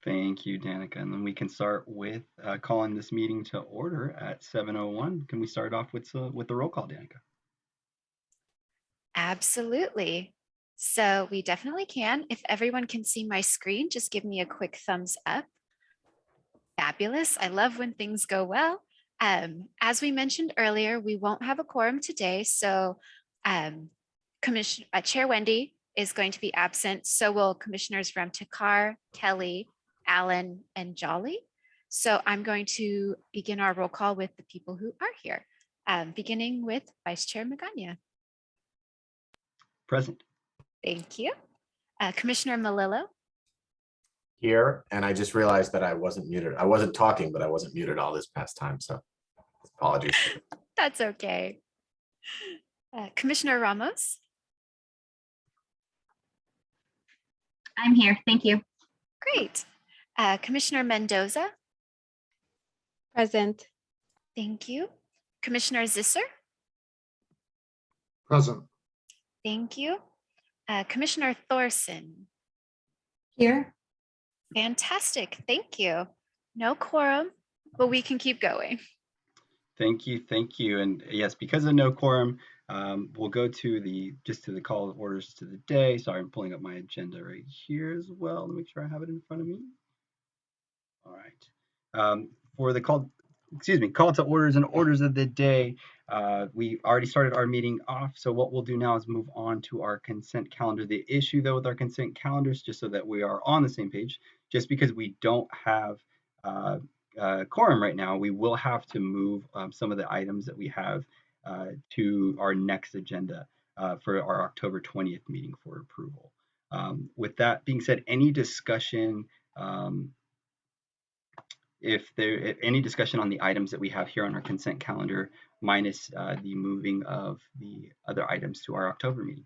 Thank you, Danica. And then we can start with calling this meeting to order at 7:01. Can we start off with the roll call, Danica? Absolutely. So we definitely can. If everyone can see my screen, just give me a quick thumbs up. Fabulous. I love when things go well. As we mentioned earlier, we won't have a quorum today. So Chair Wendy is going to be absent. So will Commissioners Remtekar, Kelly, Allen, and Jolly. So I'm going to begin our roll call with the people who are here, beginning with Vice Chair Magana. Present. Thank you. Commissioner Malillo. Here, and I just realized that I wasn't muted. I wasn't talking, but I wasn't muted all this past time, so apologies. That's okay. Commissioner Ramos. I'm here. Thank you. Great. Commissioner Mendoza. Present. Thank you. Commissioner Zisser. Present. Thank you. Commissioner Thorson. Here. Fantastic. Thank you. No quorum, but we can keep going. Thank you. Thank you. And yes, because of no quorum, we'll go to the call of orders to the day. Sorry, I'm pulling up my agenda right here as well to make sure I have it in front of me. All right. For the call to orders and orders of the day, we already started our meeting off. So what we'll do now is move on to our consent calendar. The issue though with our consent calendars, just so that we are on the same page, just because we don't have quorum right now, we will have to move some of the items that we have to our next agenda for our October 20th meeting for approval. With that being said, any discussion, if any discussion on the items that we have here on our consent calendar, minus the moving of the other items to our October meeting?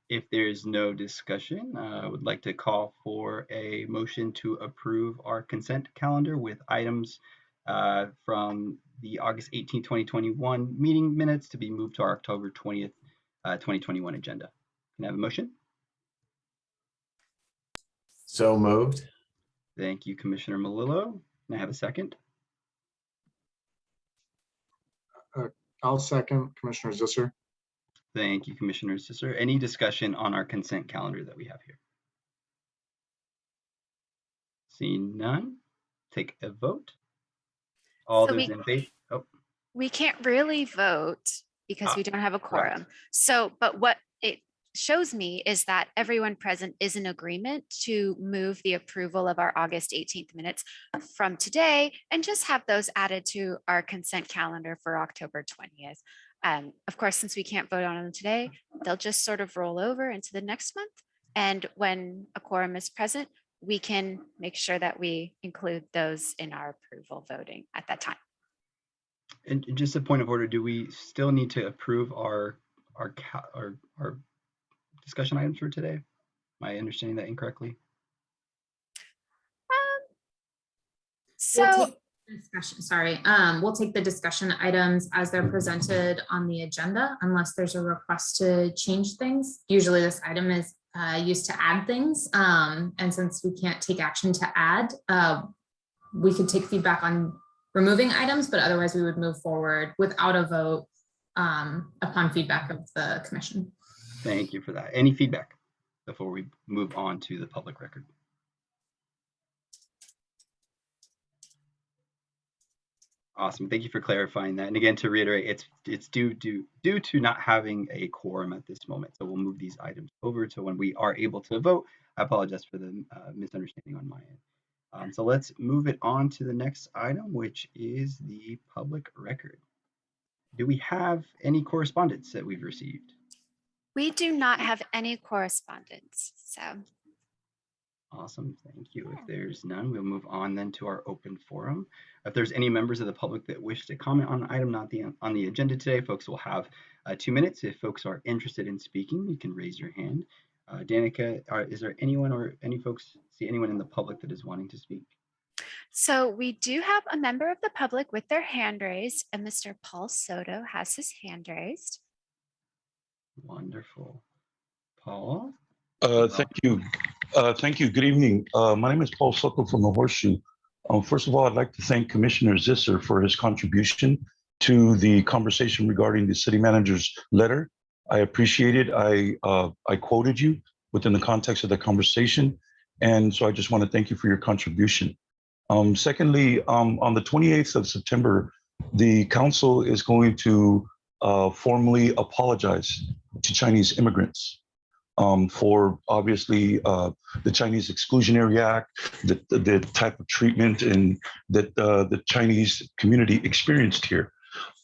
If there's no discussion, I would like to call for a motion to approve our consent calendar with items from the August 18, 2021 meeting minutes to be moved to our October 20th, 2021 agenda. Can I have a motion? So moved. Thank you, Commissioner Malillo. Can I have a second? I'll second Commissioner Zisser. Thank you, Commissioner Zisser. Any discussion on our consent calendar that we have here? Seeing none, take a vote. All So those in favor? Oh, we can't really vote because we don't have a quorum. correct. So, but what it shows me is that everyone present is in agreement to move the approval of our August 18th minutes from today and just have those added to our consent calendar for October 20th. Of course, since we can't vote on them today, they'll just sort of roll over into the next month. And when a quorum is present, we can make sure that we include those in our approval voting at that time. And just a point of order, do we still need to approve our discussion items for today? Am I understanding that incorrectly? So We'll take the discussion items as they're presented on the agenda unless there's a request to change things. Usually this item is used to add things. And since we can't take action to add, we could take feedback on removing items, but otherwise we would move forward without a vote upon feedback of the commission. Thank you for that. Any feedback before we move on to the public record? Awesome. Thank you for clarifying that. And again, to reiterate, it's due to not having a quorum at this moment. So we'll move these items over to when we are able to vote. I apologize for the misunderstanding on my end. So let's move it on to the next item, which is the public record. Do we have any correspondence that we've received? we do not have any correspondence. So Awesome, thank you. If there's none, we'll move on then to our open forum. If there's any members of the public that wish to comment on an item not on the agenda today, folks will have 2 minutes. If folks are interested in speaking, you can raise your hand. Danica, is there anyone or any folks see anyone in the public that is wanting to speak? So we do have a member of the public with their hand raised, and Mr. Paul Soto has his hand raised. Wonderful. Paul, Thank you. Thank you. Good evening. My name is Paul Soto from the Horseshoe. First of all, I'd like to thank Commissioner Zisser for his contribution to the conversation regarding the city manager's letter. I appreciate it. I quoted you within the context of the conversation. And so I just want to thank you for your contribution. Secondly, on the 28th of September, the council is going to formally apologize to Chinese immigrants for obviously the Chinese Exclusionary Act, the type of treatment and that the Chinese community experienced here.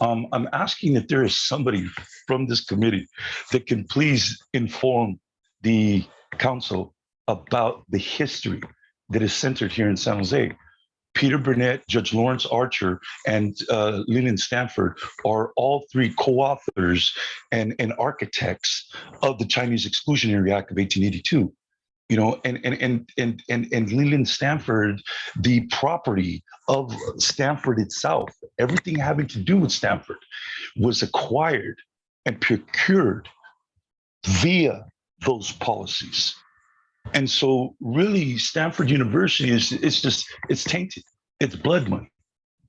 I'm asking if there is somebody from this committee that can please inform the council about the history that is centered here in San Jose. Peter Burnett, Judge Lawrence Archer, and Leland Stanford are all three co-authors and architects of the Chinese Exclusionary Act of 1882. You know, and Leland Stanford, the property of Stanford itself, everything having to do with Stanford, was acquired and procured via those policies. And so really Stanford University it's tainted. It's blood money.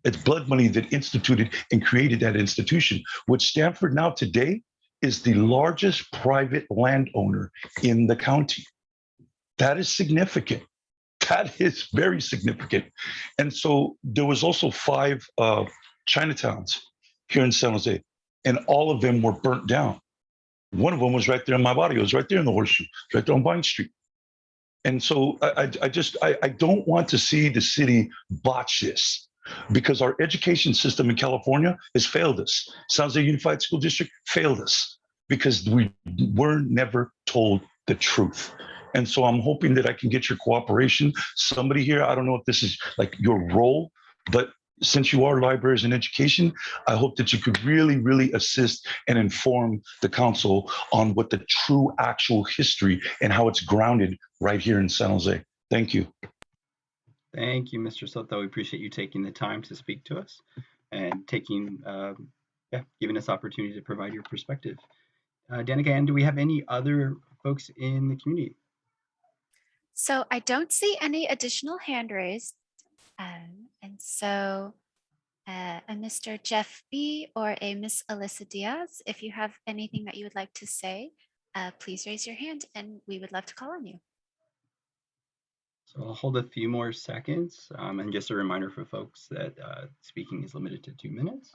It's blood money that instituted and created that institution, which Stanford now today is the largest private landowner in the county. That is significant. That is very significant. And so there was also 5 Chinatowns here in San Jose, and all of them were burnt down. One of them was right there in my body. It was right there in the Horseshoe, right there on Vine Street. And so I don't want to see the city botch this, because our education system in California has failed us. San Jose Unified School District failed us because we were never told the truth. And so I'm hoping that I can get your cooperation. Somebody here, I don't know if this is like your role, but since you are libraries and education, I hope that you could really, really assist and inform the council on what the true actual history and how it's grounded right here in San Jose. Thank you. Thank you, Mr. Soto. We appreciate you taking the time to speak to us and taking, giving us opportunity to provide your perspective. Danica Ann, do we have any other folks in the community? So I don't see any additional hand raised. And so a Mr. Jeff B. or a Miss Alyssa Diaz, if you have anything that you would like to say, please raise your hand and we would love to call on you. So I'll hold a few more seconds, and just a reminder for folks that speaking is limited to 2 minutes.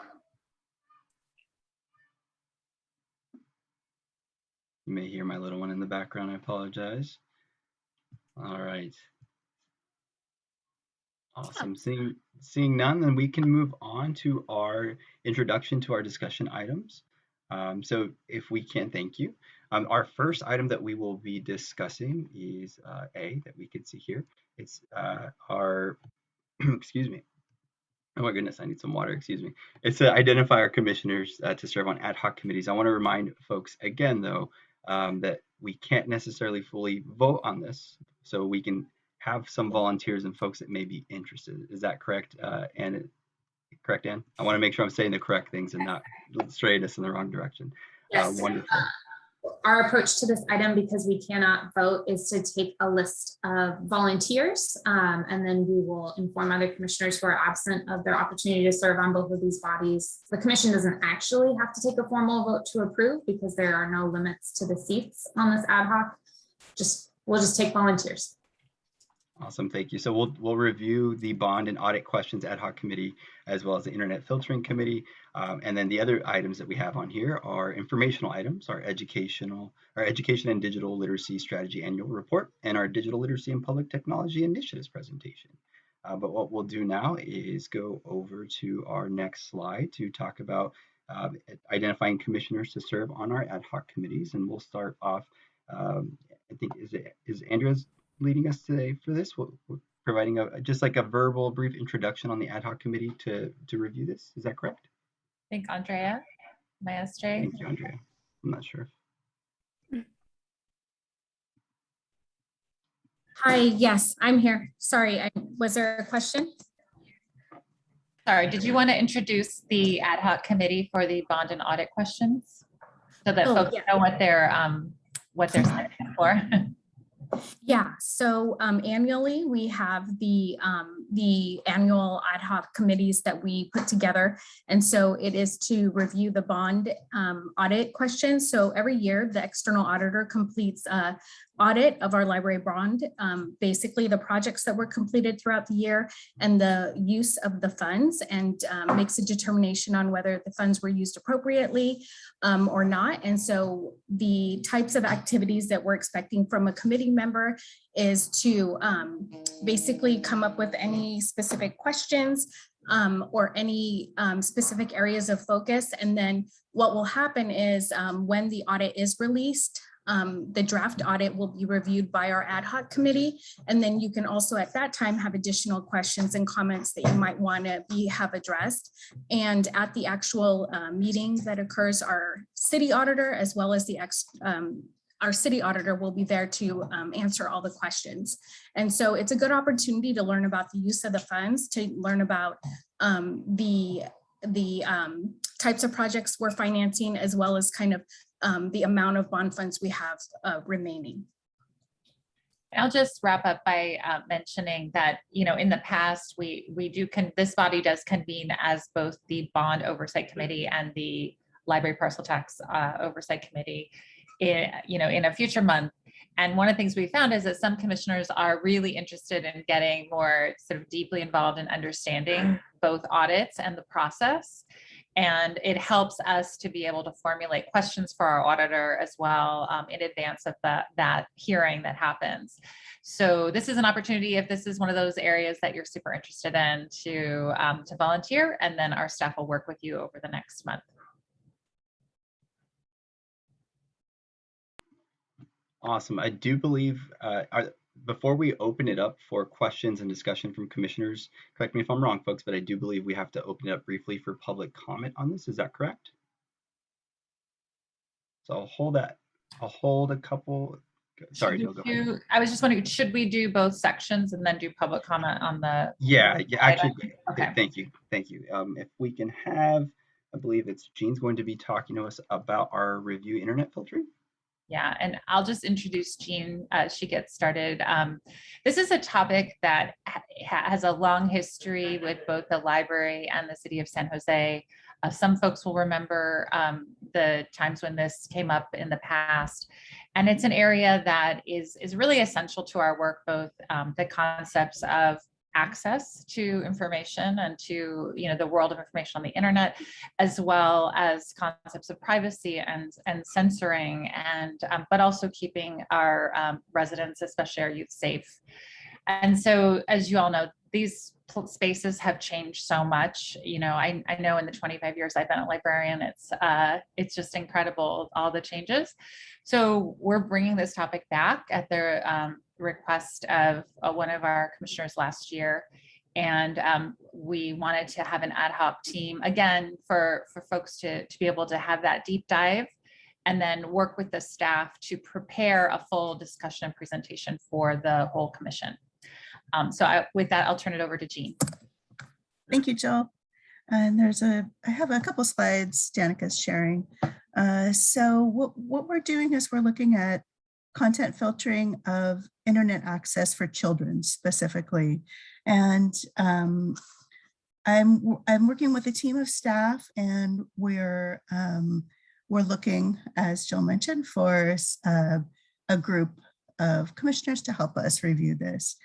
You may hear my little one in the background. I apologize. All right. Awesome. Seeing none, then we can move on to our introduction to our discussion items. So if we can, thank you. Our first item that we will be discussing is A, that we can see here. It's our, excuse me. Oh my goodness, I need some water, excuse me. It's to identify our commissioners to serve on ad hoc committees. I want to remind folks again, though, that we can't necessarily fully vote on this. So we can have some volunteers and folks that may be interested. Is that correct? Correct, Ann? I want to make sure I'm saying the correct things and not straying us in the wrong direction. Yes. Wonderful. Our approach to this item, because we cannot vote, is to take a list of volunteers, and then we will inform other commissioners who are absent of their opportunity to serve on both of these bodies. The commission doesn't actually have to take a formal vote to approve because there are no limits to the seats on this ad hoc. We'll just take volunteers. Awesome, thank you. So we'll review the bond and audit questions ad hoc committee, as well as the internet filtering committee. And then the other items that we have on here are informational items, our education and digital literacy strategy annual report, and our digital literacy and public technology initiatives presentation. But what we'll do now is go over to our next slide to talk about identifying commissioners to serve on our ad hoc committees. And we'll start off, I think, is Andrea's leading us today for this? We're providing just like a verbal brief introduction on the ad hoc committee to review this. Is that correct? I think Andrea, Maestre. Thank you, Andrea. I'm not sure. Hi, yes, I'm here. Sorry, was there a question? Sorry, did you want to introduce the ad hoc committee for the bond and audit questions so that folks know what they're signing up for? Yeah, so annually, we have the annual ad hoc committees that we put together. And so it is to review the bond audit questions. So every year, the external auditor completes a audit of our library bond, basically the projects that were completed throughout the year and the use of the funds, and makes a determination on whether the funds were used appropriately or not. And so the types of activities that we're expecting from a committee member is to basically come up with any specific questions or any specific areas of focus. And then what will happen is when the audit is released, the draft audit will be reviewed by our ad hoc committee. And then you can also at that time have additional questions and comments that you might want to have addressed. And at the actual meeting that occurs, our city auditor, as well as our city auditor, will be there to answer all the questions. And so it's a good opportunity to learn about the use of the funds, to learn about the types of projects we're financing, as well as kind of the amount of bond funds we have remaining. I'll just wrap up by mentioning that, in the past, this body does convene as both the Bond Oversight Committee and the Library Parcel Tax Oversight Committee in a future month. And one of the things we found is that some commissioners are really interested in getting more sort of deeply involved in understanding both audits and the process. And it helps us to be able to formulate questions for our auditor as well in advance of that hearing that happens. So this is an opportunity, if this is one of those areas that you're super interested in, to volunteer, and then our staff will work with you over the next month. Awesome. I do believe, before we open it up for questions and discussion from commissioners, correct me if I'm wrong, folks, but I do believe we have to open it up briefly for public comment on this. Is that correct? So I'll hold a couple. Sorry, Jill, go ahead. I was just wondering, should we do both sections and then do public comment on the? Yeah, actually, okay. Thank you. If we can have, I believe it's Jean's going to be talking to us about our review internet filtering. Yeah, and I'll just introduce Jean as she gets started. This is a topic that has a long history with both the library and the city of San Jose. Some folks will remember the times when this came up in the past. And it's an area that is really essential to our work, both the concepts of access to information and to the world of information on the internet, as well as concepts of privacy and censoring, and but also keeping our residents, especially our youth, safe. And so, as you all know, these spaces have changed so much. I know in the 25 years I've been a librarian, it's just incredible, all the changes. So we're bringing this topic back at the request of one of our commissioners last year. And we wanted to have an ad hoc team, again, for folks to be able to have that deep dive and then work with the staff to prepare a full discussion and presentation for the whole commission. With that, I'll turn it over to Jean. Thank you, Jill. And I have a couple slides Danica's sharing. So what we're doing is we're looking at content filtering of internet access for children specifically. And I'm working with a team of staff, and we're looking, as Jill mentioned, for a group of commissioners to help us review this.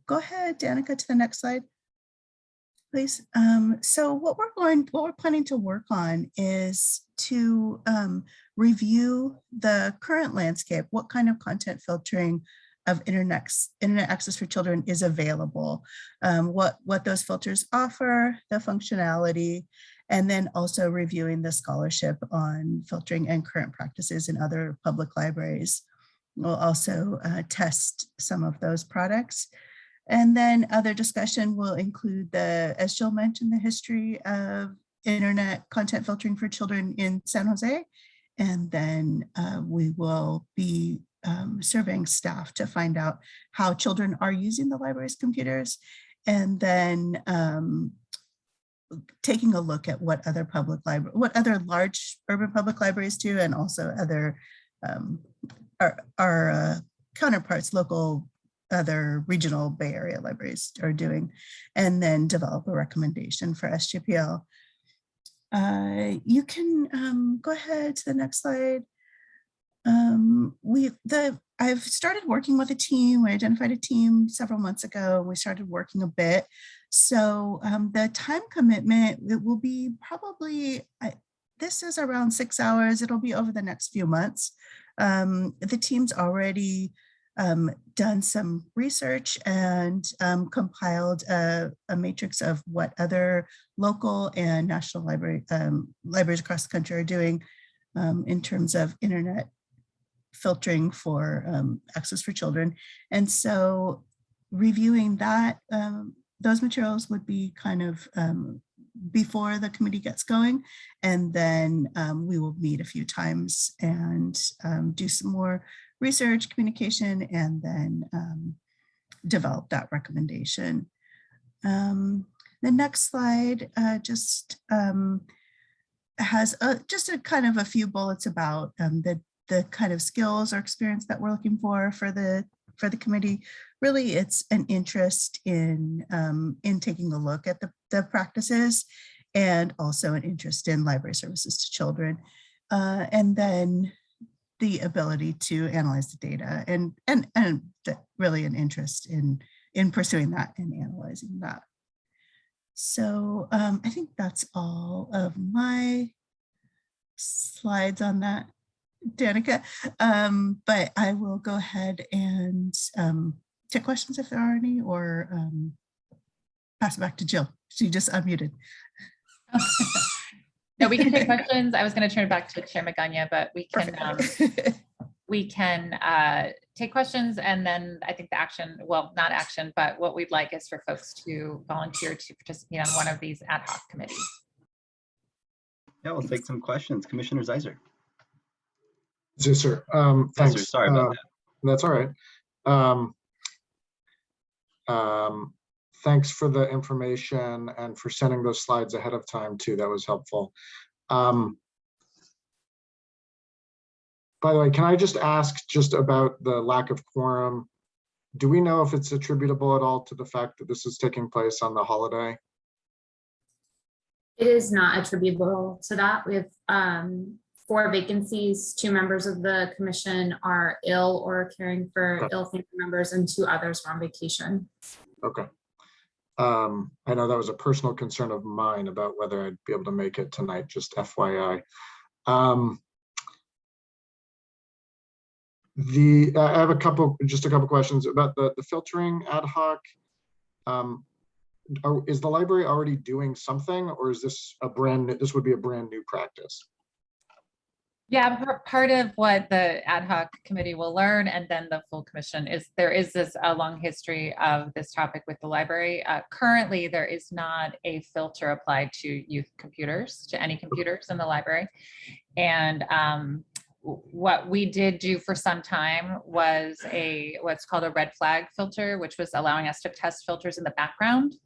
Go ahead, Danica, to the next slide, please. So what we're planning to work on is to review the current landscape. What kind of content filtering of internet access for children is available, what those filters offer, the functionality, and then also reviewing the scholarship on filtering and current practices in other public libraries. We'll also test some of those products. And then other discussion will include as Jill mentioned, the history of internet content filtering for children in San Jose. And then we will be surveying staff to find out how children are using the library's computers, and then taking a look at what other large urban public libraries do, and also other our counterparts, local, other regional Bay Area libraries are doing, and then develop a recommendation for SJPL. You can go ahead to the next slide. I've started working with a team. We identified a team several months ago. We started working a bit. So the time commitment, it will be probably, this is around 6 hours. It'll be over the next few months. The team's already done some research and compiled a matrix of what other local and national libraries across the country are doing in terms of internet filtering for access for children. And so reviewing that, those materials would be kind of before the committee gets going. And then we will meet a few times and do some more research, communication, and then develop that recommendation. The next slide just has just a kind of a few bullets about the kind of skills or experience that we're looking for the committee. Really, it's an interest in taking a look at the practices, and also an interest in library services to children, and then the ability to analyze the data, and really an interest in pursuing that and analyzing that. So I think that's all of my slides on that, Danica. But I will go ahead and take questions if there are any, or pass it back to Jill. She just unmuted. No, we can take questions. I was going to turn it back to Chair Magana, but we can take questions, and then I think the action, well, not action, but what we'd like is for folks to volunteer to participate on one of these ad hoc committees. Yeah, we'll take some questions. Commissioner Zeiser. Zisser, thanks. Zeiser, sorry about that. That's all right. Thanks for the information and for sending those slides ahead of time too. That was helpful. By the way, can I just ask just about the lack of quorum? Do we know if it's attributable at all to the fact that this is taking place on the holiday? It is not attributable to that. We have 4 vacancies. 2 members of the commission are ill or caring for ill family members, and 2 others are on vacation. Okay. I know that was a personal concern of mine about whether I'd be able to make it tonight, just FYI. I have just a couple questions about the filtering ad hoc. Is the library already doing something, or is this this would be a brand new practice? Yeah, part of what the ad hoc committee will learn, and then the full commission, is there is a long history of this topic with the library. Currently, there is not a filter applied to youth computers, to any computers in the library. And what we did do for some time was what's called a red flag filter, which was allowing us to test filters in the background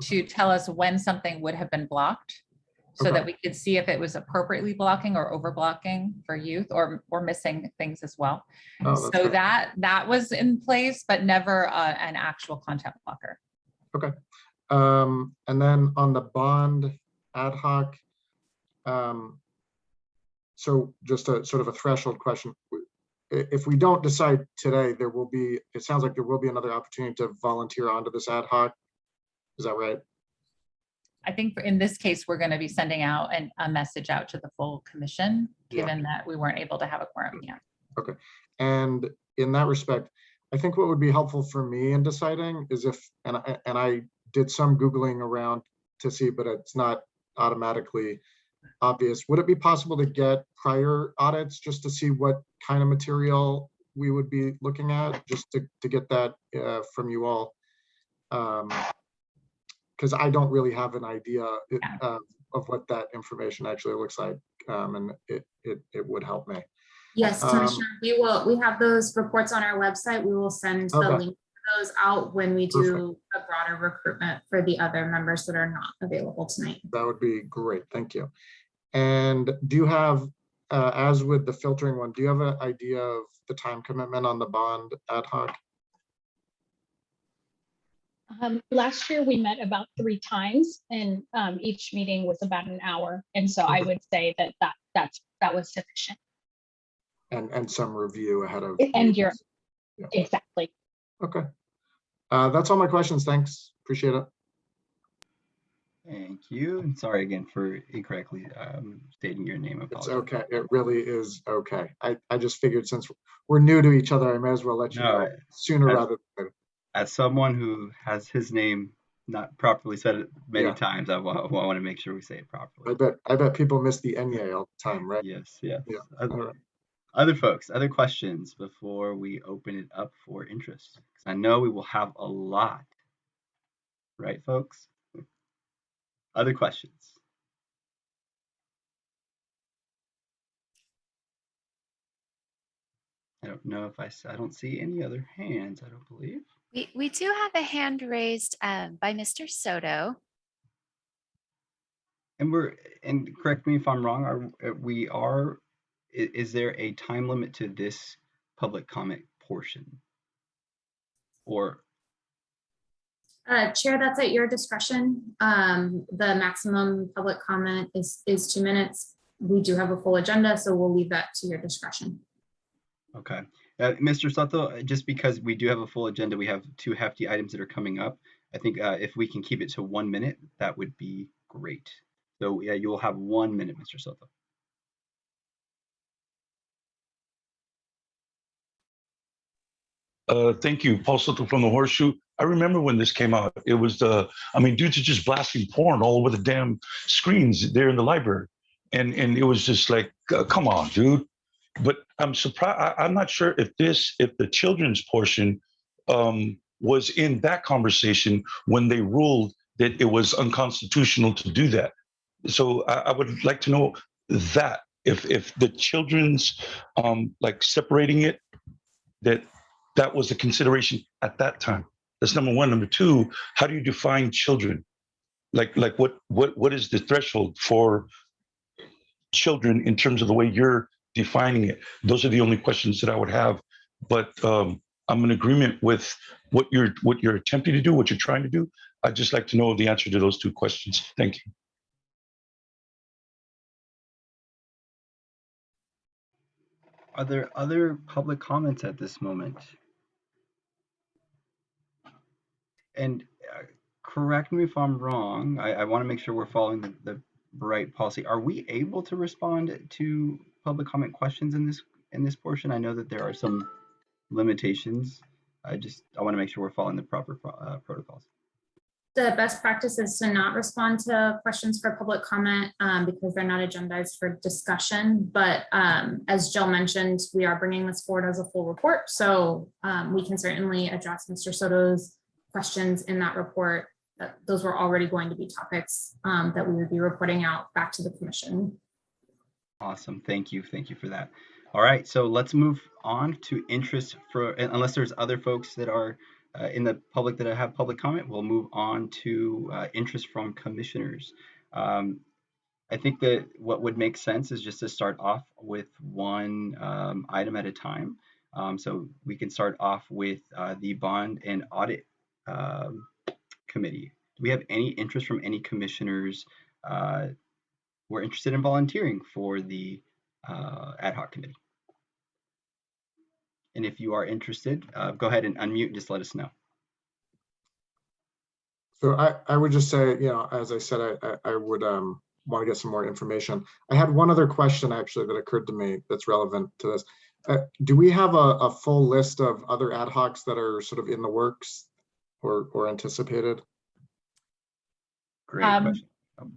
to tell us when something would have been blocked, so that we could see if it was appropriately blocking or over blocking for youth, or missing things as well. So great. that was in place, but never an actual content blocker. Okay. And then on the bond ad hoc, so just a sort of a threshold question. If we don't decide today, it sounds like there will be another opportunity to volunteer onto this ad hoc. Is that right? I think in this case, we're going to be sending out a message out to the full commission, given that we weren't able to have a quorum yet. Okay. And in that respect, I think what would be helpful for me in deciding is and I did some Googling around to see, but it's not automatically obvious. Would it be possible to get prior audits just to see what kind of material we would be looking at, just to get that from you all? Because I don't really have an idea of what that information actually looks like, and it would help me. Yes, Commissioner, we have those reports on our website. We will send the link to those out when we do a broader recruitment for the other members that are not available tonight. That would be great, thank you. And do you have, as with the filtering one, do you have an idea of the time commitment on the bond ad hoc? Last year, we met about 3 times, and each meeting was about an hour. And so I would say that was sufficient. And some review ahead of. And you're Yeah. exactly. Okay. That's all my questions. Thanks. Appreciate it. Thank you. And sorry again for incorrectly stating your name. It's Apologize. okay. It really is okay. I just figured since we're new to each other, I may as well let you No, know sooner as- rather than later. As someone who has his name not properly said it many Yeah. times, I want to make sure we say it properly. I bet people miss the Enye all the time, right? Yes, yes. Yeah. Other folks, other questions before we open it up for interest? 'Cause I know we will have a lot, right, folks? Other questions? I don't know if I don't see any other hands, I don't believe. We do have a hand raised by Mr. Soto. And correct me if I'm wrong, is there a time limit to this public comment portion? Or Chair, that's at your discretion. The maximum public comment is 2 minutes. We do have a full agenda, so we'll leave that to your discretion. okay. Mr. Soto, just because we do have a full agenda, we have 2 hefty items that are coming up. I think if we can keep it to 1 minute, that would be great. So yeah, you will have 1 minute, Mr. Soto. Thank you, Paul Soto from the Horseshoe. I remember when this came out. It was dudes are just blasting porn all over the damn screens there in the library, and it was just like, come on, dude. But I'm surprised. I'm not sure if the children's portion was in that conversation when they ruled that it was unconstitutional to do that. So I would like to know that if the children's like separating it, that was a consideration at that time. That's number one. Number two, how do you define children? Like what is the threshold for children in terms of the way you're defining it? Those are the only questions that I would have. But I'm in agreement with what you're attempting to do, what you're trying to do. I'd just like to know the answer to those 2 questions. Thank you. Are there other public comments at this moment? And correct me if I'm wrong. I want to make sure we're following the right policy. Are we able to respond to public comment questions in this portion? I know that there are some limitations. I want to make sure we're following the proper protocols. The best practice is to not respond to questions for public comment because they're not agendized for discussion. But as Jill mentioned, we are bringing this forward as a full report. So we can certainly address Mr. Soto's questions in that report. Those were already going to be topics that we would be reporting out back to the commission. Awesome. Thank you. Thank you for that. All right. So let's move on to interest unless there's other folks that are in the public that have public comment, we'll move on to interest from commissioners. I think that what would make sense is just to start off with one item at a time. So we can start off with the Bond and Audit Committee. Do we have any interest from any commissioners who are interested in volunteering for the Ad Hoc Committee? And if you are interested, go ahead and unmute and just let us know. So I would just say, as I said, I would want to get some more information. I had one other question actually that occurred to me that's relevant to this. Do we have a full list of other ad hocs that are sort of in the works or anticipated? Great question.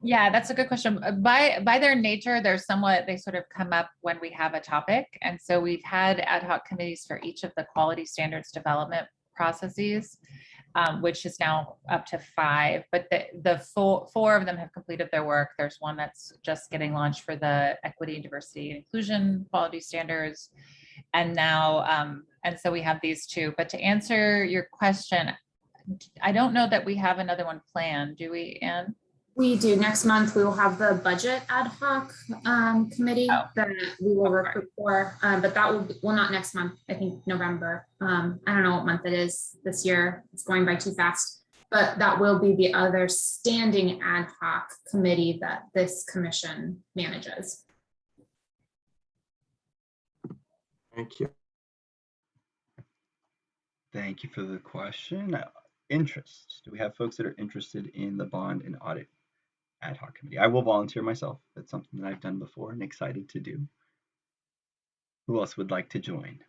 Yeah, that's a good question. By their nature, they sort of come up when we have a topic. And so we've had ad hoc committees for each of the quality standards development processes, which is now up to 5, but the 4 of them have completed their work. There's one that's just getting launched for the equity, diversity, and inclusion quality standards. And now, and so we have these 2, but to answer your question, I don't know that we have another one planned. Do we, Anne? We do. Next month, we will have the budget ad hoc committee Oh, that we will okay. recruit for, but that will, well, not next month, I think November. I don't know what month it is this year. It's going by too fast. But that will be the other standing ad hoc committee that this commission manages. Thank you. Thank you for the question. Interest. Do we have folks that are interested in the bond and audit ad hoc committee? I will volunteer myself. That's something that I've done before and excited to do. Who else would like to join?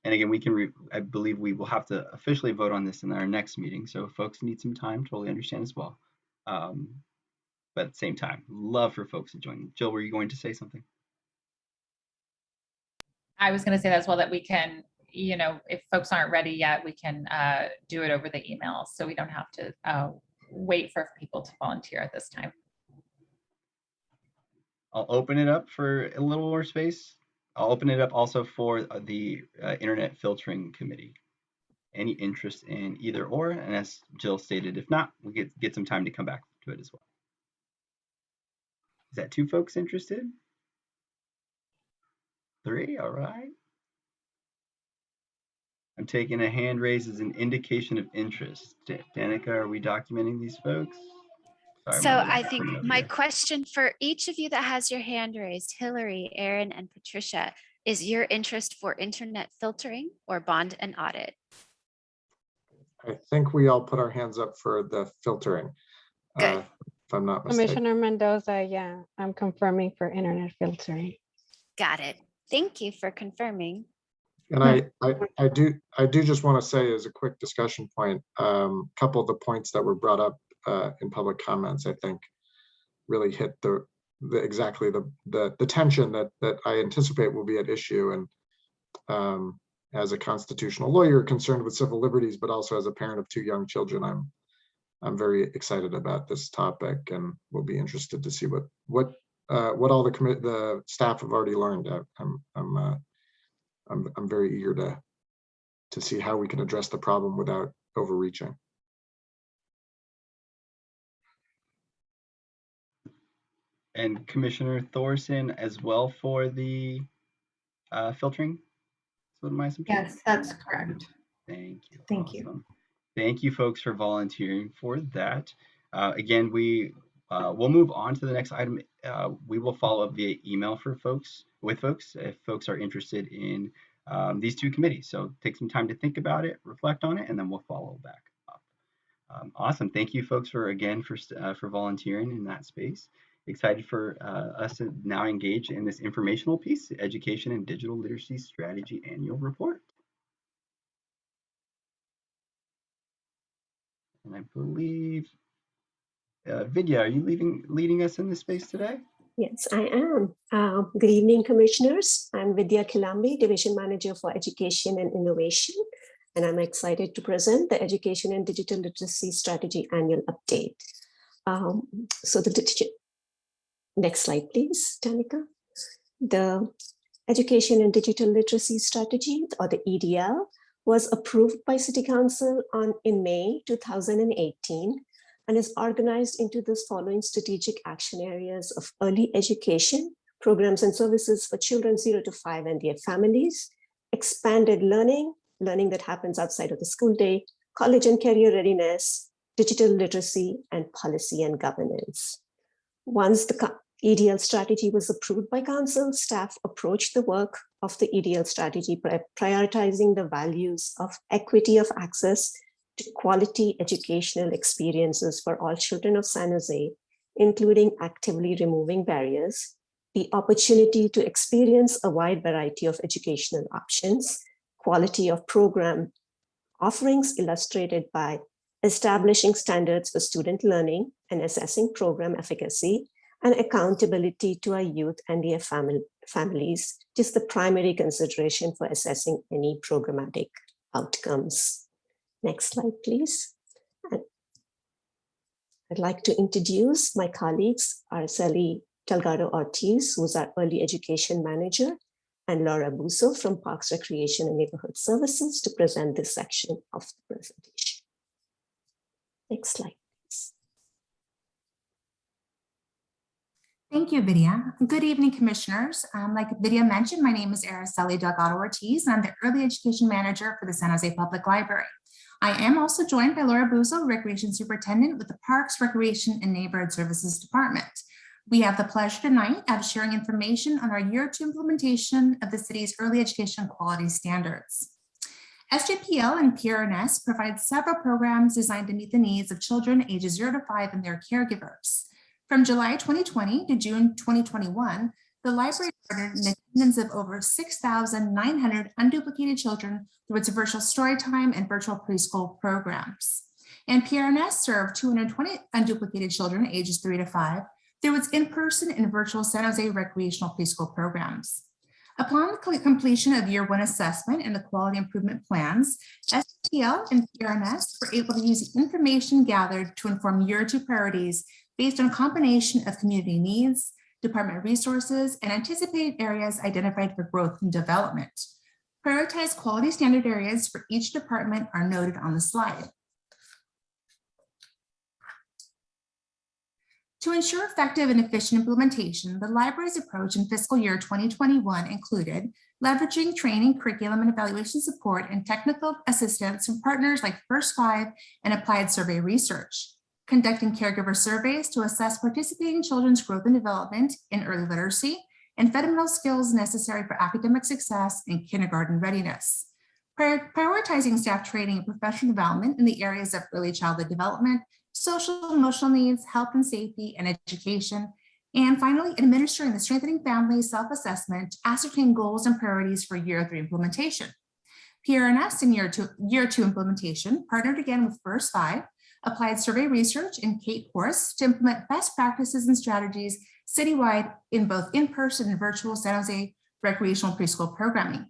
And again, we can, I believe we will have to officially vote on this in our next meeting. So if folks need some time, totally understand as well. But at the same time, love for folks to join. Jill, were you going to say something? I was going to say that as well, that we can, you know, if folks aren't ready yet, we can do it over the email. So we don't have to wait for people to volunteer at this time. I'll open it up for a little more space. I'll open it up also for the Internet Filtering Committee. Any interest in either or, and as Jill stated, if not, we'll get some time to come back to it as well. Is that 2 folks interested? 3, all right. I'm taking a hand raise as an indication of interest. Danica, are we documenting these folks? Sorry, So I'm I think over my here. question for each of you that has your hand raised, Hillary, Aaron, and Patricia, is your interest for internet filtering or bond and audit? I think we all put our hands up for the filtering. Good. If I'm not mistaken. Commissioner Mendoza, yeah, I'm confirming for internet filtering. Got it. Thank you for confirming. And I do just want to say as a quick discussion point, couple of the points that were brought up in public comments, I think really hit the exactly the tension that I anticipate will be at issue. And as a constitutional lawyer concerned with civil liberties, but also as a parent of 2 young children, I'm very excited about this topic, and will be interested to see what all the staff have already learned. I'm very eager to see how we can address the problem without overreaching. And Commissioner Thorson as well for the filtering? So my assumption? Yes, that's correct. Thank you. Thank you. Awesome. Thank you folks for volunteering for that. Again, we'll move on to the next item. We will follow up via email for folks if folks are interested in these 2 committees. So take some time to think about it, reflect on it, and then we'll follow back up. Awesome. Thank you folks for volunteering in that space. Excited for us to now engage in this informational piece, the Education and Digital Literacy Strategy Annual Report. And I believe, Vidya, are you leading us in this space today? Yes, I am. Good evening, commissioners. I'm Vidya Kilambi, Division Manager for Education and Innovation, and I'm excited to present the Education and Digital Literacy Strategy Annual Update. Next slide, please, Danica. The Education and Digital Literacy Strategy, or the EDL, was approved by City Council in May 2018 and is organized into the following strategic action areas of early education, programs and services for children 0 to 5 and their families, expanded learning that happens outside of the school day, college and career readiness, digital literacy, and policy and governance. Once the EDL strategy was approved by Council, staff approached the work of the EDL strategy by prioritizing the values of equity of access to quality educational experiences for all children of San Jose, including actively removing barriers, the opportunity to experience a wide variety of educational options, quality of program offerings illustrated by establishing standards for student learning and assessing program efficacy, and accountability to our youth and their families is the primary consideration for assessing any programmatic outcomes. Next slide, please. I'd like to introduce my colleagues, Araceli Delgado Ortiz, who's our Early Education Manager, and Laura Busso from Parks, Recreation and Neighborhood Services to present this section of the presentation. Next slide, please. Thank you, Vidya. Good evening, commissioners. Like Vidya mentioned, my name is Araceli Delgado Ortiz, and I'm the Early Education Manager for the San Jose Public Library. I am also joined by Laura Buzo, Recreation Superintendent with the Parks, Recreation, and Neighborhood Services Department. We have the pleasure tonight of sharing information on our year 2 implementation of the city's early education quality standards. SJPL and PRNS provide several programs designed to meet the needs of children ages 0 to 5 and their caregivers. From July 2020 to June 2021, the library garnered an attendance of over 6,900 unduplicated children through its virtual storytime and virtual preschool programs. And PRNS served 220 unduplicated children ages 3 to 5 through its in-person and virtual San Jose recreational preschool programs. Upon the completion of year 1 assessment and the quality improvement plans, STL and PRNS were able to use the information gathered to inform year 2 priorities based on a combination of community needs, department resources, and anticipated areas identified for growth and development. Prioritized quality standard areas for each department are noted on the slide. To ensure effective and efficient implementation, the library's approach in fiscal year 2021 included leveraging training, curriculum, and evaluation support and technical assistance from partners like First 5 and Applied Survey Research, conducting caregiver surveys to assess participating children's growth and development in early literacy and fundamental skills necessary for academic success and kindergarten readiness, prioritizing staff training and professional development in the areas of early childhood development, social and emotional needs, health and safety, and education. And finally, administering the Strengthening Family Self-Assessment to ascertain goals and priorities for year 3 implementation. PRNS in year two implementation partnered again with First 5, Applied Survey Research, and Kate Horse to implement best practices and strategies citywide in both in-person and virtual San Jose recreational preschool programming.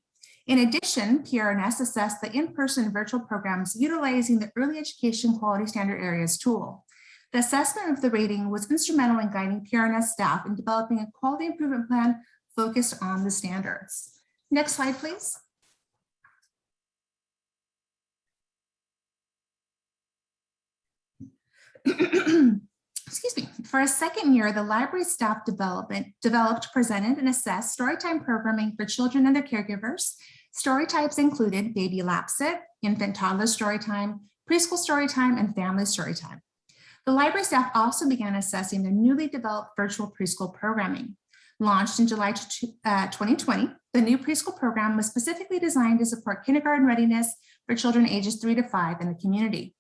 In addition, PRNS assessed the in-person and virtual programs utilizing the Early Education Quality Standard Areas tool. The assessment of the rating was instrumental in guiding PRNS staff in developing a quality improvement plan focused on the standards. Next slide, please. Excuse me. For a second year, the library staff developed, presented, and assessed storytime programming for children and their caregivers. Story types included baby lap sit, infant toddler storytime, preschool storytime, and family storytime. The library staff also began assessing the newly developed virtual preschool programming. Launched in July 2020, the new preschool program was specifically designed to support kindergarten readiness for children ages 3 to 5 in the community.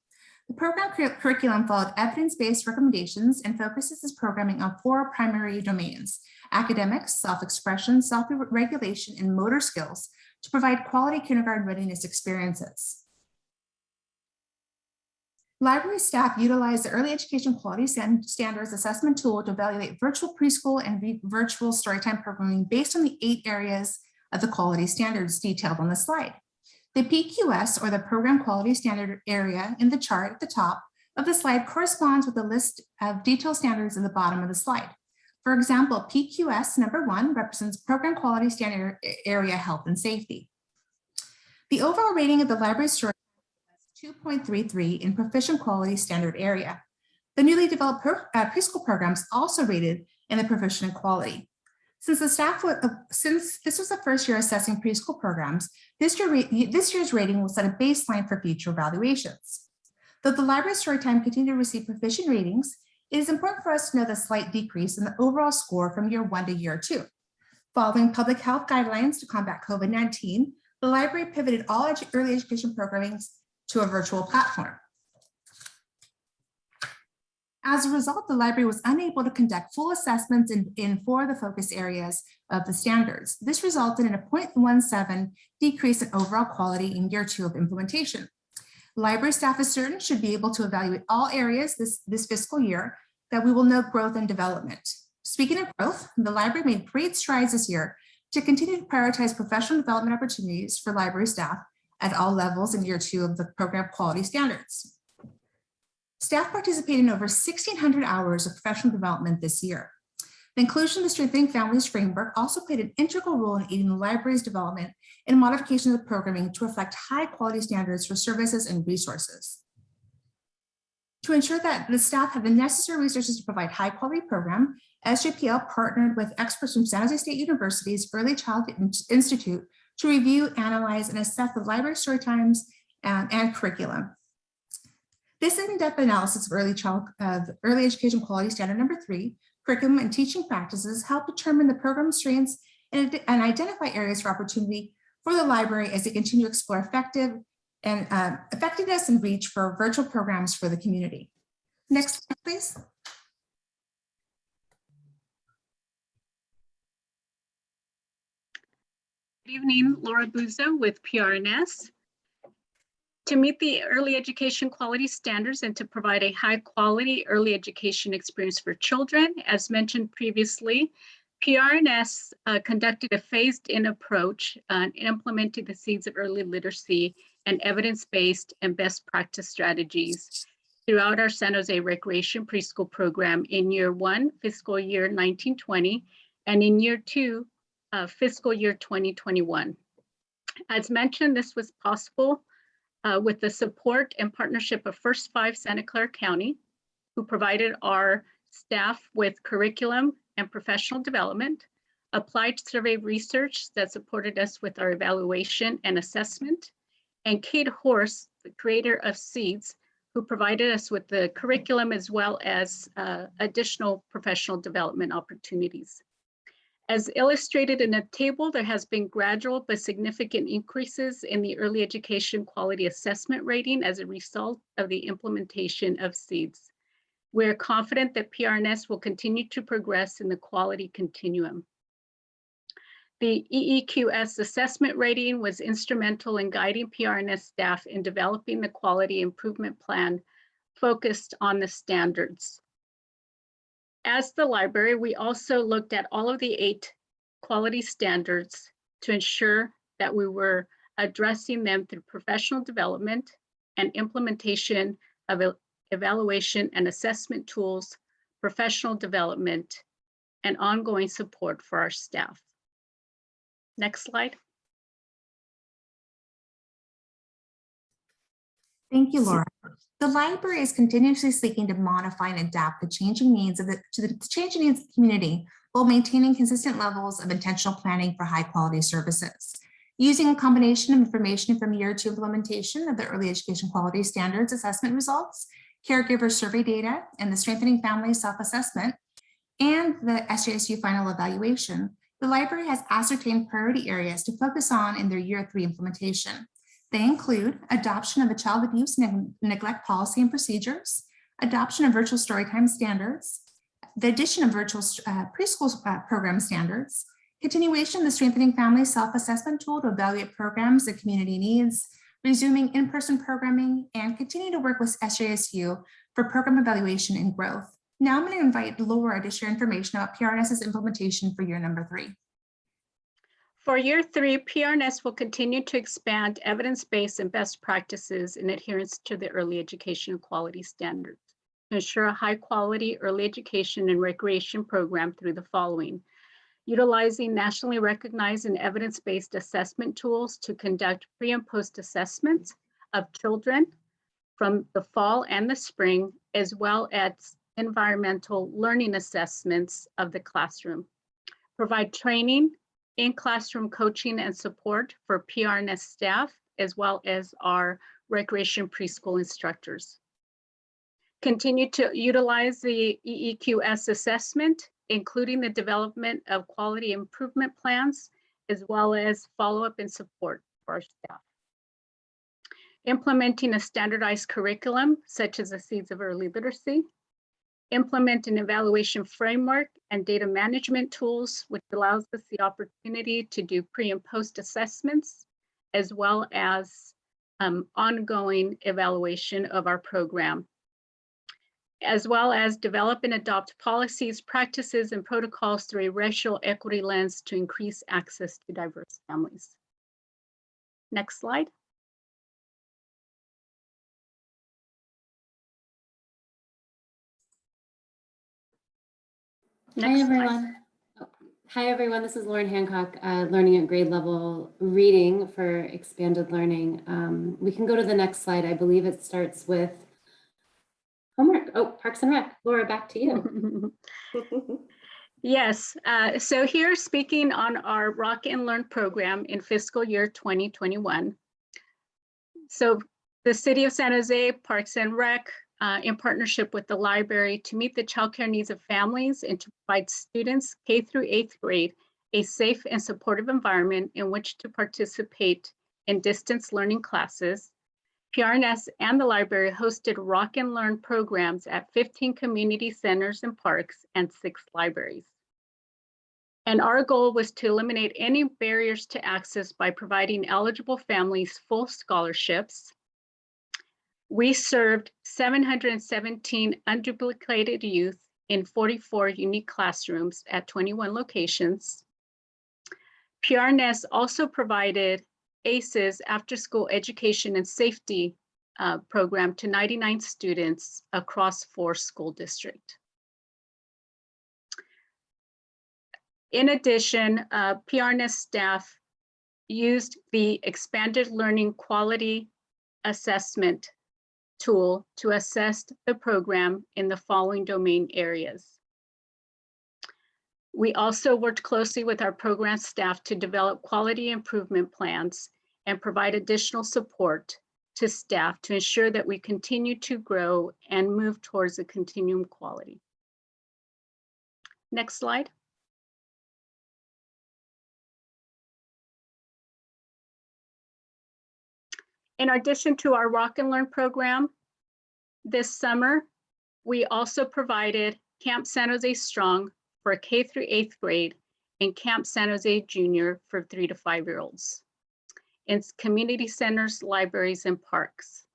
The program curriculum followed evidence-based recommendations and focuses its programming on 4 primary domains: academics, self-expression, self-regulation, and motor skills to provide quality kindergarten readiness experiences. Library staff utilized the Early Education Quality Standards Assessment tool to evaluate virtual preschool and virtual storytime programming based on the 8 areas of the quality standards detailed on the slide. The PQS, or the Program Quality Standard area in the chart at the top of the slide, corresponds with the list of detailed standards at the bottom of the slide. For example, PQS number 1 represents Program Quality Standard Area Health and Safety. The overall rating of the library story is 2.33 in Proficient Quality Standard Area. The newly developed preschool programs also rated in the Proficient Quality. Since this was the first year assessing preschool programs, this year's rating will set a baseline for future evaluations. Though the library storytime continued to receive proficient ratings, it is important for us to note the slight decrease in the overall score from year 1 to year 2. Following public health guidelines to combat COVID-19, the library pivoted all early education programming to a virtual platform. As a result, the library was unable to conduct full assessments in 4 of the focus areas of the standards. This resulted in a 0.17 decrease in overall quality in year 2 of implementation. Library staff is certain should be able to evaluate all areas this fiscal year that we will note growth and development. Speaking of growth, the library made great strides this year to continue to prioritize professional development opportunities for library staff at all levels in year 2 of the program quality standards. Staff participated in over 1,600 hours of professional development this year. The inclusion of the Strengthening Families framework also played an integral role in aiding the library's development and modification of the programming to reflect high quality standards for services and resources. To ensure that the staff have the necessary resources to provide high quality program, SJPL partnered with experts from San Jose State University's Early Childhood Institute to review, analyze, and assess the library story times and curriculum. This in-depth analysis of early education quality standard number 3, curriculum and teaching practices, help determine the program strengths and identify areas for opportunity for the library as they continue to explore effectiveness and reach for virtual programs for the community. Next, please. Good evening, Laura Buzo with PRNS. To meet the early education quality standards and to provide a high quality early education experience for children, as mentioned previously, PRNS conducted a phased-in approach in implementing the seeds of early literacy and evidence-based and best practice strategies throughout our San Jose Recreation Preschool program in year 1, fiscal year 1920, and in year 2, fiscal year 2021. As mentioned, this was possible with the support and partnership of First 5 Santa Clara County, who provided our staff with curriculum and professional development, applied survey research that supported us with our evaluation and assessment, and Kate Horse, the creator of Seeds, who provided us with the curriculum as well as additional professional development opportunities. As illustrated in a table, there has been gradual but significant increases in the early education quality assessment rating as a result of the implementation of Seeds. We're confident that PRNS will continue to progress in the quality continuum. The EEQS assessment rating was instrumental in guiding PRNS staff in developing the quality improvement plan focused on the standards. As the library, we also looked at all of the 8 quality standards to ensure that we were addressing them through professional development and implementation of evaluation and assessment tools, professional development, and ongoing support for our staff. Next slide. Thank you, Laura. The library is continuously seeking to modify and adapt the changing needs of the changing needs of the community while maintaining consistent levels of intentional planning for high quality services. Using a combination of information from year 2 implementation of the early education quality standards assessment results, caregiver survey data, and the strengthening family self-assessment, and the SJSU final evaluation, the library has ascertained priority areas to focus on in their year 3 implementation. They include adoption of a child abuse and neglect policy and procedures, adoption of virtual storytime standards, the addition of virtual preschool program standards, continuation of the strengthening family self-assessment tool to evaluate programs the community needs, resuming in-person programming, and continue to work with SJSU for program evaluation and growth. Now I'm going to invite Laura to share information about PRNS's implementation for year number 3. For year 3, PRNS will continue to expand evidence-based and best practices in adherence to the early education quality standards to ensure a high-quality early education and recreation program through the following: utilizing nationally recognized and evidence-based assessment tools to conduct pre- and post-assessments of children from the fall and the spring, as well as environmental learning assessments of the classroom. Provide training in classroom coaching and support for PRNS staff, as well as our recreation preschool instructors. Continue to utilize the EEQS assessment, including the development of quality improvement plans, as well as follow-up and support for our staff. Implementing a standardized curriculum, such as the Seeds of Early Literacy. Implement an evaluation framework and data management tools, which allows us the opportunity to do pre- and post assessments, as well as ongoing evaluation of our program, as well as develop and adopt policies, practices, and protocols through a racial equity lens to increase access to diverse families. Next slide. Hi, everyone. Hi, everyone. This is Lauren Hancock, learning at grade level reading for expanded learning. We can go to the next slide. I believe it starts with, Parks and Rec. Laura, back to you. Yes, so here speaking on our Rock and Learn program in fiscal year 2021. So the City of San Jose Parks and Rec, in partnership with the library, to meet the childcare needs of families and to provide students K through 8th grade a safe and supportive environment in which to participate in distance learning classes. PRNS and the library hosted Rock and Learn programs at 15 community centers and parks and 6 libraries. And our goal was to eliminate any barriers to access by providing eligible families full scholarships. We served 717 unduplicated youth in 44 unique classrooms at 21 locations. PRNS also provided ACES, after school education and safety program, to 99 students across 4 school districts. In addition, PRNS staff used the expanded learning quality assessment tool to assess the program in the following domain areas. We also worked closely with our program staff to develop quality improvement plans and provide additional support to staff to ensure that we continue to grow and move towards a continuum quality. Next slide. In addition to our Rock and Learn program, this summer, we also provided Camp San Jose Strong for K through 8th grade and Camp San Jose Junior for 3 to 5-year-olds in community centers, libraries, and parks.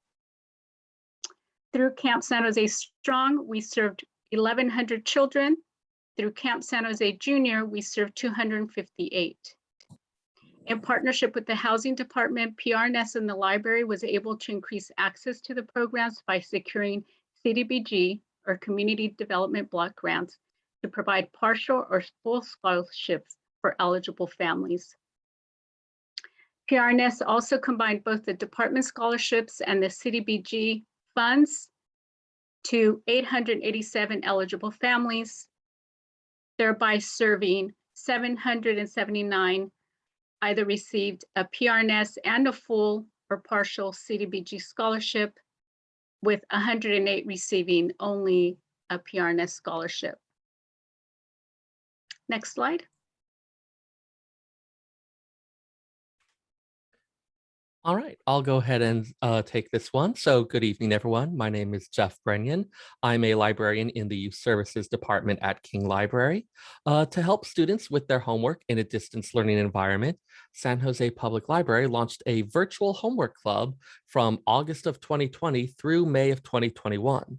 Through Camp San Jose Strong, we served 1,100 children. Through Camp San Jose Junior, we served 258. In partnership with the Housing Department, PRNS and the library was able to increase access to the programs by securing CDBG, or Community Development Block Grants, to provide partial or full scholarships for eligible families. PRNS also combined both the department scholarships and the CDBG funds to 887 eligible families, thereby serving 779 either received a PRNS and a full or partial CDBG scholarship, with 108 receiving only a PRNS scholarship. Next slide. All right, I'll go ahead and take this one. So good evening, everyone. My name is Jeff Brennan. I'm a librarian in the Youth Services Department at King Library. To help students with their homework in a distance learning environment, San Jose Public Library launched a virtual homework club from August of 2020 through May of 2021.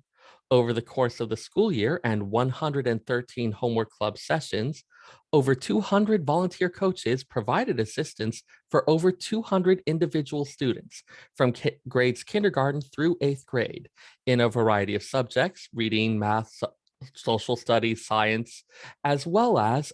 Over the course of the school year and 113 homework club sessions, over 200 volunteer coaches provided assistance for over 200 individual students from grades kindergarten through 8th grade in a variety of subjects: reading, math, social studies, science, as well as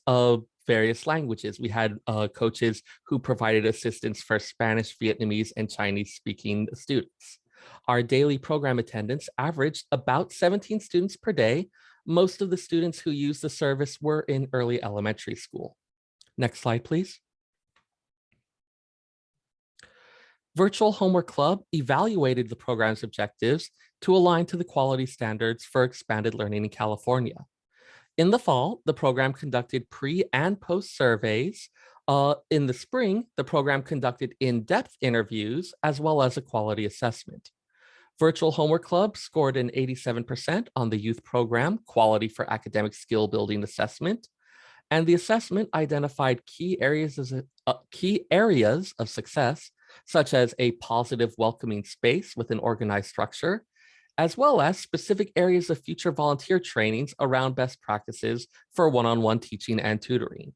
various languages. We had coaches who provided assistance for Spanish, Vietnamese, and Chinese speaking students. Our daily program attendance averaged about 17 students per day. Most of the students who used the service were in early elementary school. Next slide, please. Virtual Homework Club evaluated the program's objectives to align to the quality standards for expanded learning in California. In the fall, the program conducted pre and post surveys. In the spring, the program conducted in-depth interviews as well as a quality assessment. Virtual Homework Club scored an 87% on the youth program Quality for Academic Skill Building Assessment, and the assessment identified key areas of success, such as a positive, welcoming space with an organized structure, as well as specific areas of future volunteer trainings around best practices for one-on-one teaching and tutoring.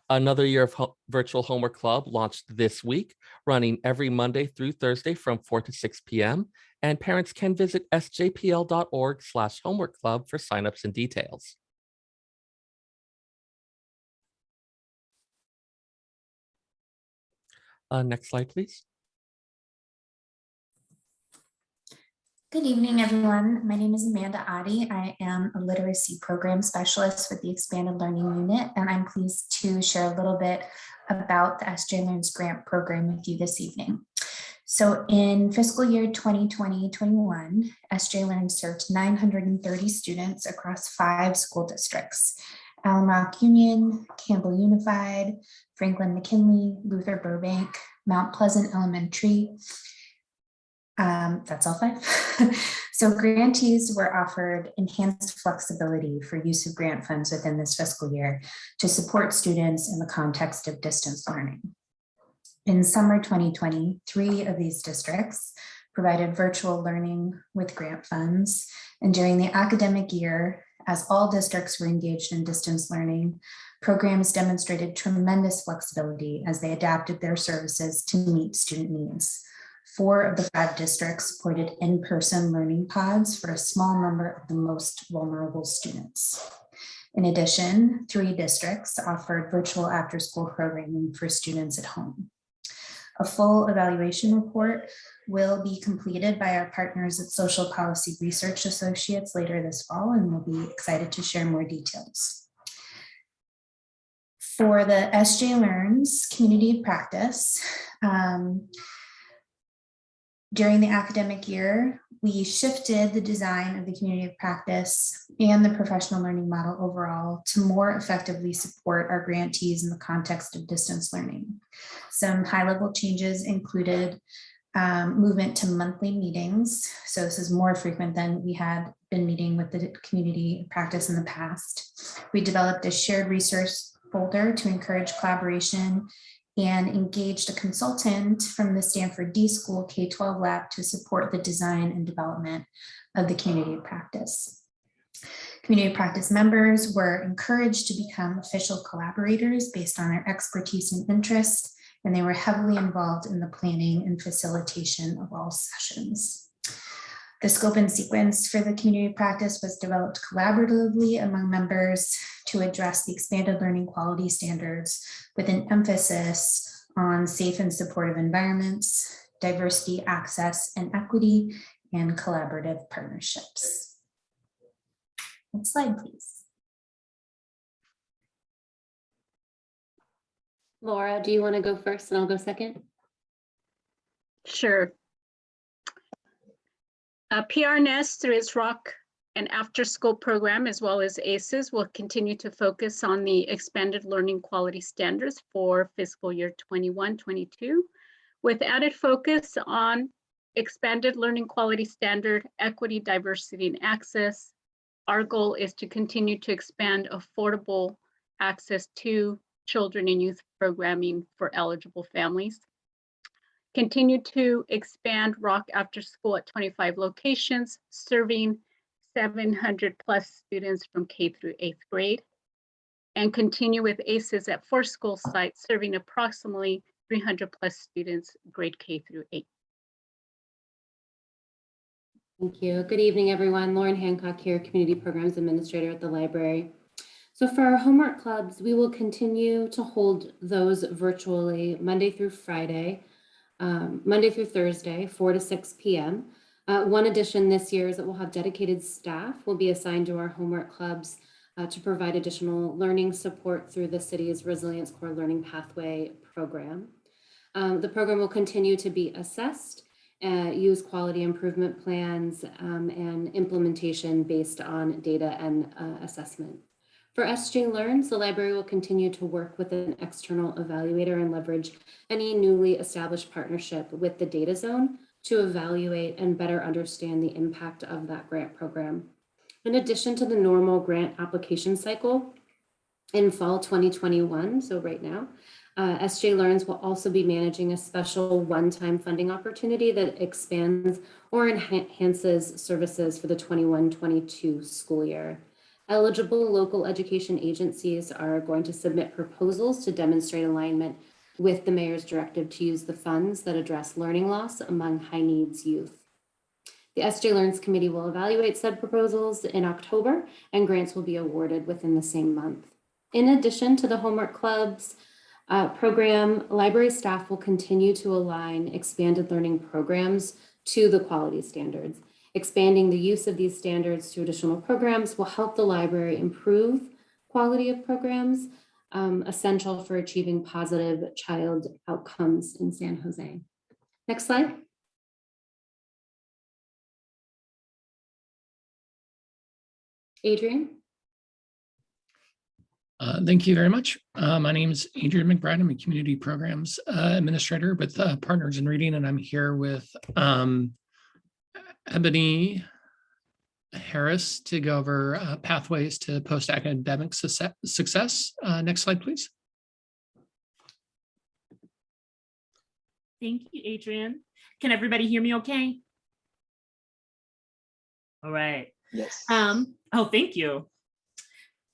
Another year of Virtual Homework Club launched this week, running every Monday through Thursday from 4 to 6 p.m. And parents can visit sjpl.org/homework club for signups and details. Next slide, please. Good evening, everyone. My name is Amanda Adi. I am a literacy program specialist with the Expanded Learning Unit, and I'm pleased to share a little bit about the SJ Learns grant program with you this evening. So in fiscal year 2020-21, SJ Learns served 930 students across 5 school districts: Allen Rock Union, Campbell Unified, Franklin McKinley, Luther Burbank, Mount Pleasant Elementary. That's all 5. So grantees were offered enhanced flexibility for use of grant funds within this fiscal year to support students in the context of distance learning. In summer 2020, 3 of these districts provided virtual learning with grant funds. And during the academic year, as all districts were engaged in distance learning, programs demonstrated tremendous flexibility as they adapted their services to meet student needs. 4 of the 5 districts supported in-person learning pods for a small number of the most vulnerable students. In addition, 3 districts offered virtual after-school programming for students at home. A full evaluation report will be completed by our partners at Social Policy Research Associates later this fall, and we'll be excited to share more details. For the SJ Learns Community of Practice, during the academic year, we shifted the design of the community of practice and the professional learning model overall to more effectively support our grantees in the context of distance learning. Some high-level changes included movement to monthly meetings. So this is more frequent than we had been meeting with the community of practice in the past. We developed a shared resource folder to encourage collaboration and engaged a consultant from the Stanford D School K-12 lab to support the design and development of the community of practice. Community of practice members were encouraged to become official collaborators based on their expertise and interests, and they were heavily involved in the planning and facilitation of all sessions. The scope and sequence for the community of practice was developed collaboratively among members to address the expanded learning quality standards with an emphasis on safe and supportive environments, diversity, access, and equity, and collaborative partnerships. Next slide, please. Laura, do you want to go first and I'll go second? Sure. PRNS through its ROC and after school program, as well as ACES, will continue to focus on the expanded learning quality standards for fiscal year 21-22, with added focus on expanded learning quality standard, equity, diversity, and access. Our goal is to continue to expand affordable access to children and youth programming for eligible families. Continue to expand ROC after school at 25 locations, serving 700 plus students from K through 8th grade, and continue with ACES at 4 school sites, serving approximately 300 plus students grade K through 8. Thank you. Good evening, everyone. Lauren Hancock here, Community Programs Administrator at the library. So for our homework clubs, we will continue to hold those virtually Monday through Friday, Monday through Thursday, 4 to 6 p.m. One addition this year is that we'll have dedicated staff will be assigned to our homework clubs to provide additional learning support through the city's Resilience Core Learning Pathway program. The program will continue to be assessed, use quality improvement plans, and implementation based on data and assessment. For SJ Learns, the library will continue to work with an external evaluator and leverage any newly established partnership with the data zone to evaluate and better understand the impact of that grant program. In addition to the normal grant application cycle in fall 2021, so right now, SJ Learns will also be managing a special one-time funding opportunity that expands or enhances services for the 21-22 school year. Eligible local education agencies are going to submit proposals to demonstrate alignment with the mayor's directive to use the funds that address learning loss among high needs youth. The SJ Learns Committee will evaluate said proposals in October, and grants will be awarded within the same month. In addition to the homework clubs program, library staff will continue to align expanded learning programs to the quality standards. Expanding the use of these standards to additional programs will help the library improve quality of programs, essential for achieving positive child outcomes in San Jose. Next slide. Adrian. Thank you very much. My name is Adrian McBride. I'm a community programs administrator with Partners in Reading, and I'm here with Ebony Harris to go over pathways to post-academic success. Next slide, please. Thank you, Adrian. Can everybody hear me okay? All right. Yes. Oh, thank you.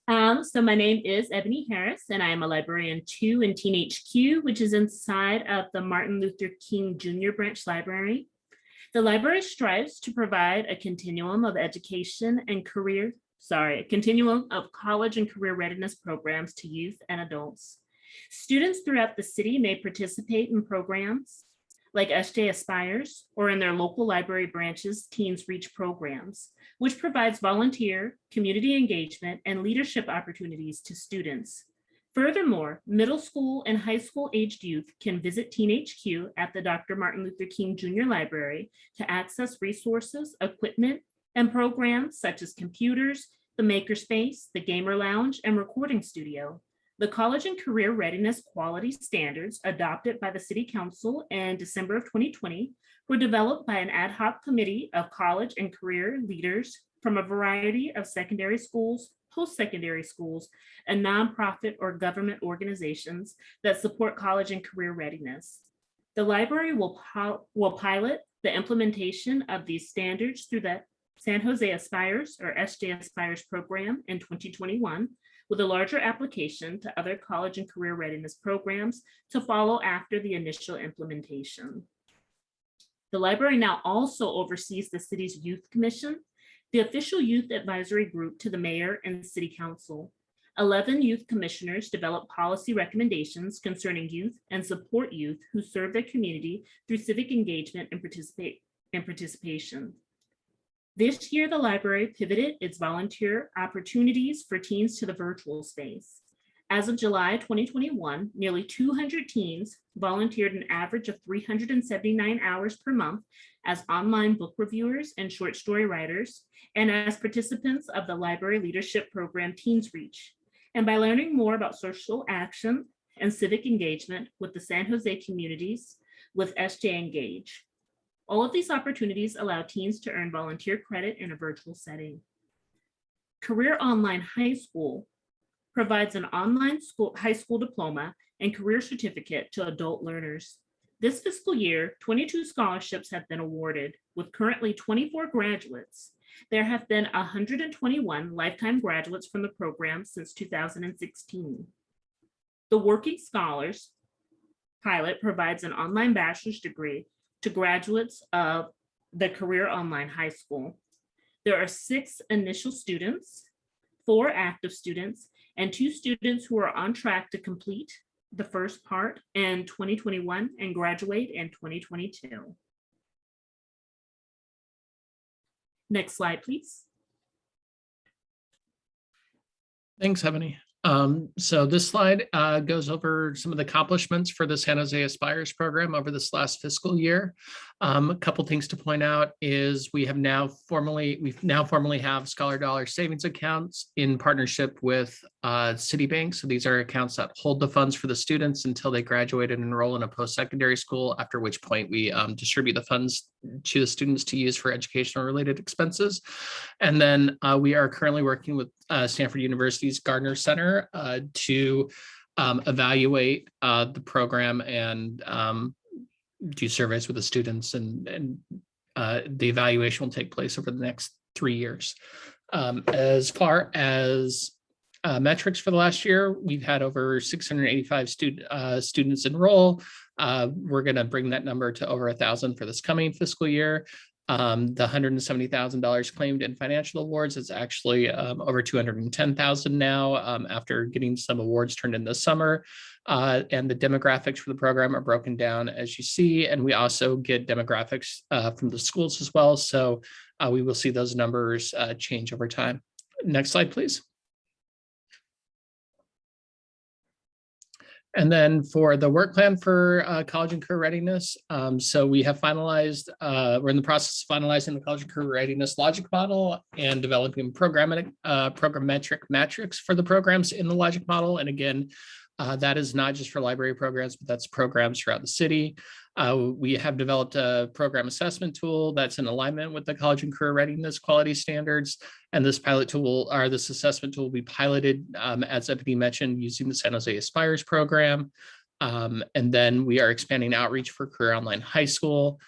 So my name is Ebony Harris, and I am a librarian 2 in Teen HQ, which is inside of the Martin Luther King Jr. Branch Library. The library strives to provide a continuum of education and continuum of college and career readiness programs to youth and adults. Students throughout the city may participate in programs like SJ Aspires, or in their local library branches, Teens Reach programs, which provides volunteer, community engagement, and leadership opportunities to students. Furthermore, middle school and high school aged youth can visit Teen HQ at the Dr. Martin Luther King Jr. Library to access resources, equipment, and programs such as computers, the Makerspace, the Gamer Lounge, and recording studio. The College and Career Readiness Quality Standards adopted by the City Council in December of 2020 were developed by an ad hoc committee of college and career leaders from a variety of secondary schools, post-secondary schools, and nonprofit or government organizations that support college and career readiness. The library will pilot the implementation of these standards through the San Jose Aspires or SJ Aspires program in 2021, with a larger application to other college and career readiness programs to follow after the initial implementation. The library now also oversees the city's Youth Commission, the official youth advisory group to the mayor and city council. 11 youth commissioners develop policy recommendations concerning youth and support youth who serve their community through civic engagement and participation. This year, the library pivoted its volunteer opportunities for teens to the virtual space. As of July 2021, nearly 200 teens volunteered an average of 379 hours per month as online book reviewers and short story writers, and as participants of the library leadership program Teens Reach. And by learning more about social action and civic engagement with the San Jose communities with SJ Engage. All of these opportunities allow teens to earn volunteer credit in a virtual setting. Career Online High School provides an online high school diploma and career certificate to adult learners. This fiscal year, 22 scholarships have been awarded, with currently 24 graduates. There have been 121 lifetime graduates from the program since 2016. The Working Scholars pilot provides an online bachelor's degree to graduates of the Career Online High School. There are 6 initial students, 4 active students, and 2 students who are on track to complete the first part in 2021 and graduate in 2022. Next slide, please. Thanks, Ebony. So this slide goes over some of the accomplishments for the San Jose Aspires program over this last fiscal year. A couple things to point out is we now formally have Scholar Dollar savings accounts in partnership with Citibank. So these are accounts that hold the funds for the students until they graduate and enroll in a post-secondary school, after which point we distribute the funds to the students to use for educational related expenses. And then we are currently working with Stanford University's Gardner Center to evaluate the program and do surveys with the students, and the evaluation will take place over the next 3 years. As far as metrics for the last year, we've had over 685 students enroll. We're going to bring that number to over 1,000 for this coming fiscal year. The $170,000 claimed in financial awards is actually over 210,000 now after getting some awards turned in this summer. And the demographics for the program are broken down as you see, and we also get demographics from the schools as well. So we will see those numbers change over time. Next slide, please. And then for the work plan for college and career readiness, so we have finalized, we're in the process of finalizing the college and career readiness logic model and developing programmatic metrics for the programs in the logic model. And again, that is not just for library programs, but that's programs throughout the city. We have developed a program assessment tool that's in alignment with the college and career readiness quality standards. And this pilot tool, or this assessment tool, will be piloted, as Ebony mentioned, using the San Jose Aspires program. And then we are expanding outreach for Career Online High School,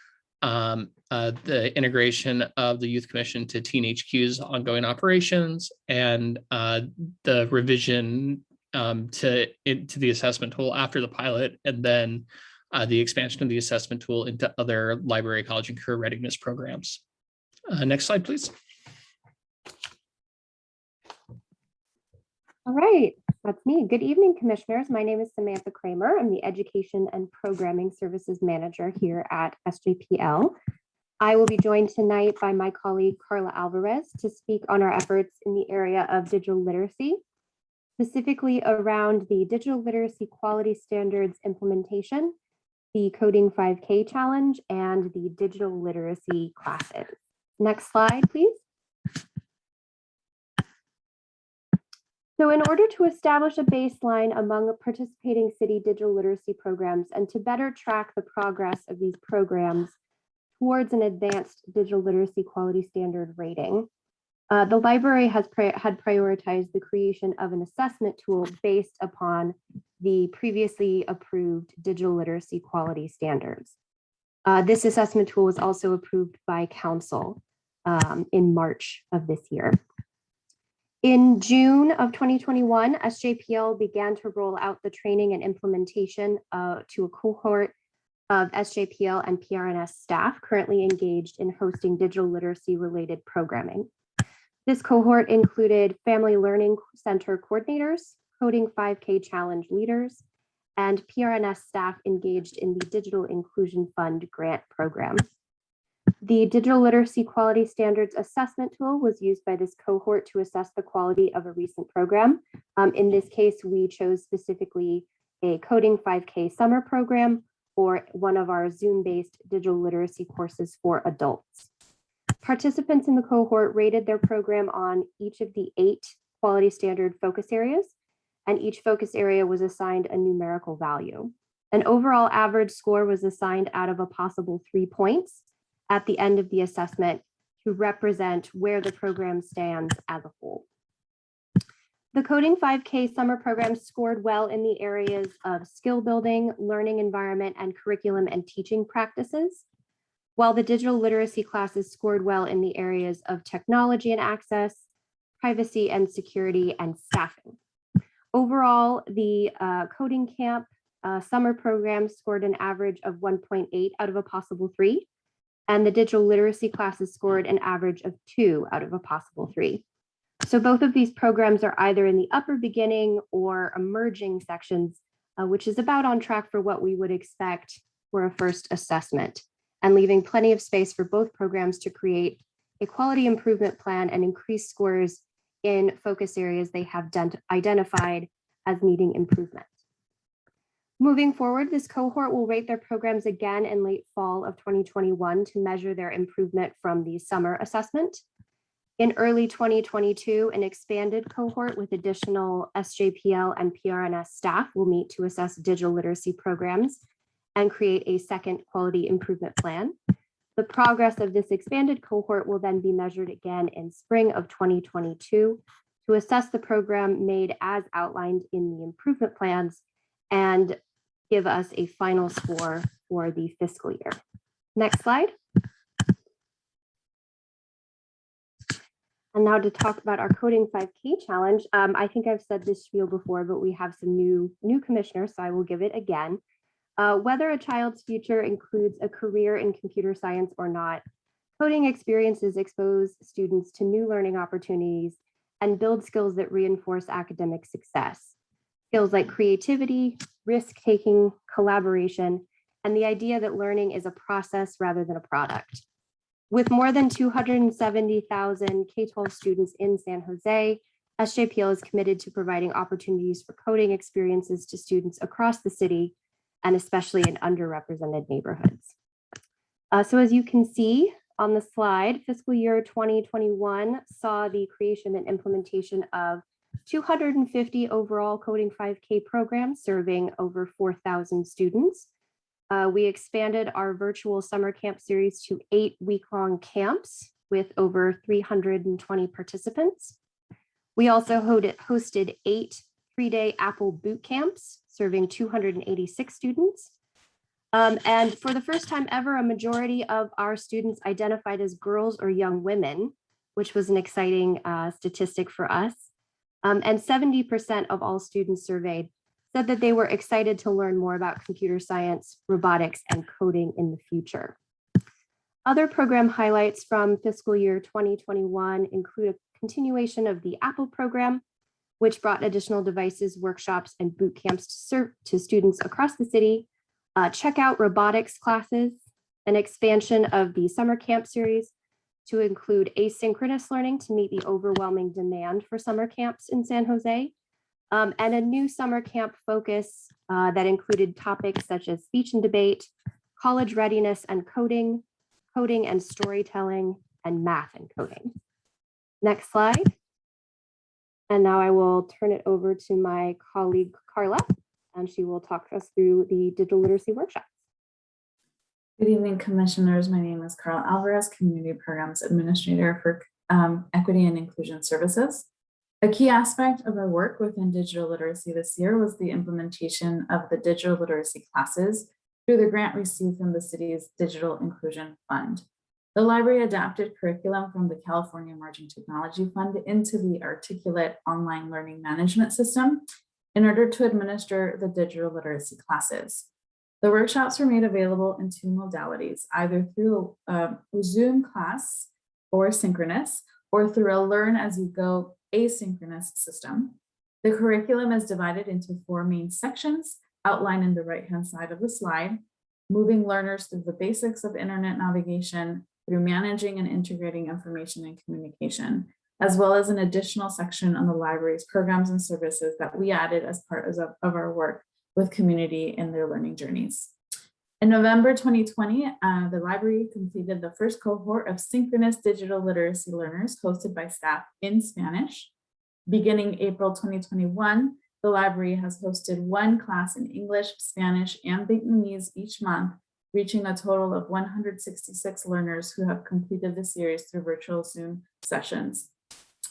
the integration of the Youth Commission to Teen HQ's ongoing operations, and the revision to the assessment tool after the pilot, and then the expansion of the assessment tool into other library, college, and career readiness programs. Next slide, please. All right, that's me. Good evening, commissioners. My name is Samantha Kramer. I'm the Education and Programming Services Manager here at SJPL. I will be joined tonight by my colleague, Carla Alvarez, to speak on our efforts in the area of digital literacy, specifically around the digital literacy quality standards implementation, the Coding 5K challenge, and the digital literacy classes. Next slide, please. So in order to establish a baseline among participating city digital literacy programs and to better track the progress of these programs towards an advanced digital literacy quality standard rating, the library had prioritized the creation of an assessment tool based upon the previously approved digital literacy quality standards. This assessment tool was also approved by council in March of this year. In June of 2021, SJPL began to roll out the training and implementation to a cohort of SJPL and PRNS staff currently engaged in hosting digital literacy related programming. This cohort included Family Learning Center coordinators, Coding 5K challenge leaders, and PRNS staff engaged in the Digital Inclusion Fund grant program. The Digital Literacy Quality Standards Assessment Tool was used by this cohort to assess the quality of a recent program. In this case, we chose specifically a Coding 5K summer program or one of our Zoom-based digital literacy courses for adults. Participants in the cohort rated their program on each of the 8 quality standard focus areas, and each focus area was assigned a numerical value. An overall average score was assigned out of a possible 3 points at the end of the assessment to represent where the program stands as a whole. The Coding 5K summer program scored well in the areas of skill building, learning environment, and curriculum and teaching practices, while the digital literacy classes scored well in the areas of technology and access, privacy and security, and staffing. Overall, the Coding Camp summer program scored an average of 1.8 out of a possible 3, and the digital literacy classes scored an average of 2 out of a possible 3. So both of these programs are either in the upper beginning or emerging sections, which is about on track for what we would expect for a first assessment, and leaving plenty of space for both programs to create a quality improvement plan and increase scores in focus areas they have identified as needing improvement. Moving forward, this cohort will rate their programs again in late fall of 2021 to measure their improvement from the summer assessment. In early 2022, an expanded cohort with additional SJPL and PRNS staff will meet to assess digital literacy programs and create a second quality improvement plan. The progress of this expanded cohort will then be measured again in spring of 2022 to assess the program made as outlined in the improvement plans and give us a final score for the fiscal year. Next slide. And now to talk about our Coding 5K challenge. I think I've said this spiel before, but we have some new commissioners, so I will give it again. Whether a child's future includes a career in computer science or not, Coding experiences expose students to new learning opportunities and build skills that reinforce academic success. Skills like creativity, risk-taking, collaboration, and the idea that learning is a process rather than a product. With more than 270,000 K-12 students in San Jose, SJPL is committed to providing opportunities for coding experiences to students across the city, and especially in underrepresented neighborhoods. So as you can see on the slide, fiscal year 2021 saw the creation and implementation of 250 overall Coding 5K programs serving over 4,000 students. We expanded our virtual summer camp series to 8 week-long camps with over 320 participants. We also hosted 8 3-day Apple boot camps serving 286 students. And for the first time ever, a majority of our students identified as girls or young women, which was an exciting statistic for us. And 70% of all students surveyed said that they were excited to learn more about computer science, robotics, and coding in the future. Other program highlights from fiscal year 2021 include a continuation of the Apple program, which brought additional devices, workshops, and boot camps to serve to students across the city, check out robotics classes, an expansion of the summer camp series to include asynchronous learning to meet the overwhelming demand for summer camps in San Jose, and a new summer camp focus that included topics such as speech and debate, college readiness and coding, coding and storytelling, and math and coding. Next slide. And now I will turn it over to my colleague, Carla, and she will talk us through the digital literacy workshop. Good evening, commissioners. My name is Carla Alvarez, Community Programs Administrator for Equity and Inclusion Services. A key aspect of our work within digital literacy this year was the implementation of the digital literacy classes through the grant received from the city's Digital Inclusion Fund. The library adapted curriculum from the California Emerging Technology Fund into the Articulate Online Learning Management System in order to administer the digital literacy classes. The workshops were made available in 2 modalities, either through a Zoom class or synchronous, or through a Learn As You Go asynchronous system. The curriculum is divided into 4 main sections outlined in the right-hand side of the slide, moving learners through the basics of internet navigation, through managing and integrating information and communication, as well as an additional section on the library's programs and services that we added as part of our work with community in their learning journeys. In November 2020, the library completed the first cohort of synchronous digital literacy learners hosted by staff in Spanish. Beginning April 2021, the library has hosted 1 class in English, Spanish, and Vietnamese each month, reaching a total of 166 learners who have completed the series through virtual Zoom sessions.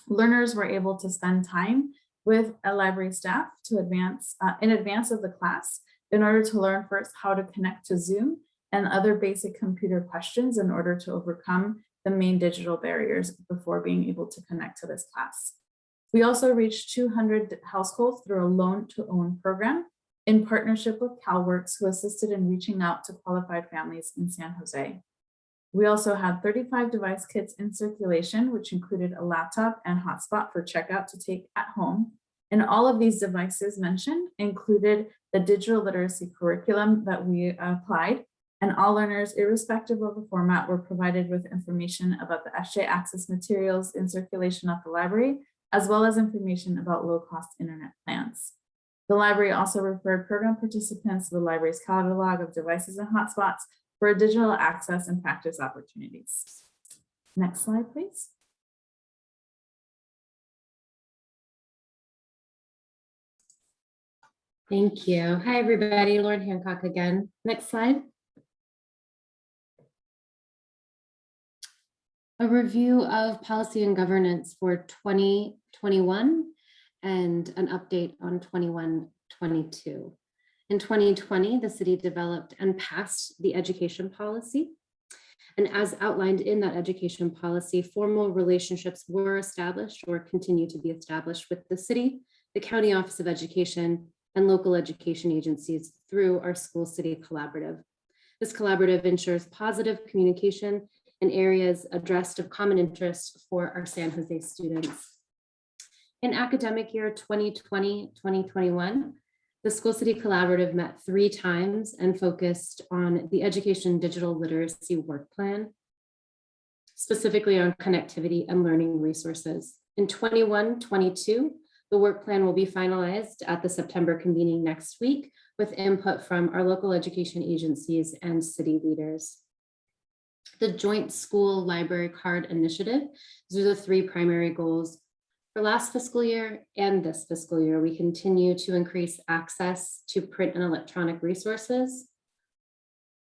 Learners were able to spend time with a library staff in advance of the class in order to learn first how to connect to Zoom and other basic computer questions in order to overcome the main digital barriers before being able to connect to this class. We also reached 200 households through a loan-to-own program in partnership with CalWorks, who assisted in reaching out to qualified families in San Jose. We also had 35 device kits in circulation, which included a laptop and hotspot for checkout to take at home. And all of these devices mentioned included the digital literacy curriculum that we applied, and all learners, irrespective of the format, were provided with information about the SJ Access materials in circulation at the library, as well as information about low-cost internet plans. The library also referred program participants to the library's catalog of devices and hotspots for digital access and practice opportunities. Next slide, please. Thank you. Hi, everybody. Lauren Hancock again. Next slide. A review of policy and governance for 2021 and an update on 21-22. In 2020, the city developed and passed the education policy. And as outlined in that education policy, formal relationships were established or continue to be established with the city, the County Office of Education, and local education agencies through our School City Collaborative. This collaborative ensures positive communication in areas addressed of common interest for our San Jose students. In academic year 2020-2021, the School City Collaborative met 3 times and focused on the Education Digital Literacy Work Plan, specifically on connectivity and learning resources. In 21-22, the work plan will be finalized at the September convening next week with input from our local education agencies and city leaders. The Joint School Library Card Initiative, these are the 3 primary goals. For last fiscal year and this fiscal year, we continue to increase access to print and electronic resources.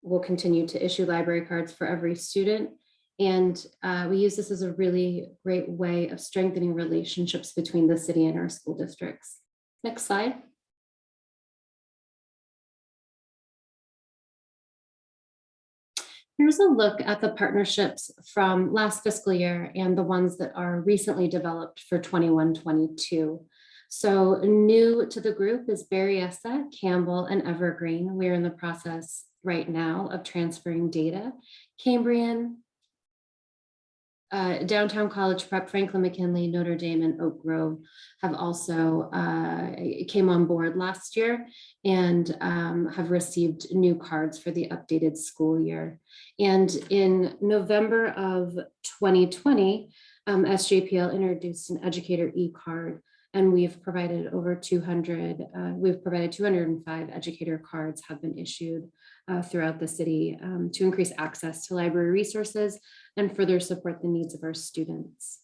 We'll continue to issue library cards for every student. And we use this as a really great way of strengthening relationships between the city and our school districts. Next slide. Here's a look at the partnerships from last fiscal year and the ones that are recently developed for 21-22. So new to the group is Berryessa, Campbell, and Evergreen. We're in the process right now of transferring data. Cambrian, Downtown College Prep, Franklin McKinley, Notre Dame, and Oak Grove have also came on board last year and have received new cards for the updated school year. And in November of 2020, SJPL introduced an Educator E-Card, and we've provided over 200, we've provided 205 educator cards have been issued throughout the city to increase access to library resources and further support the needs of our students.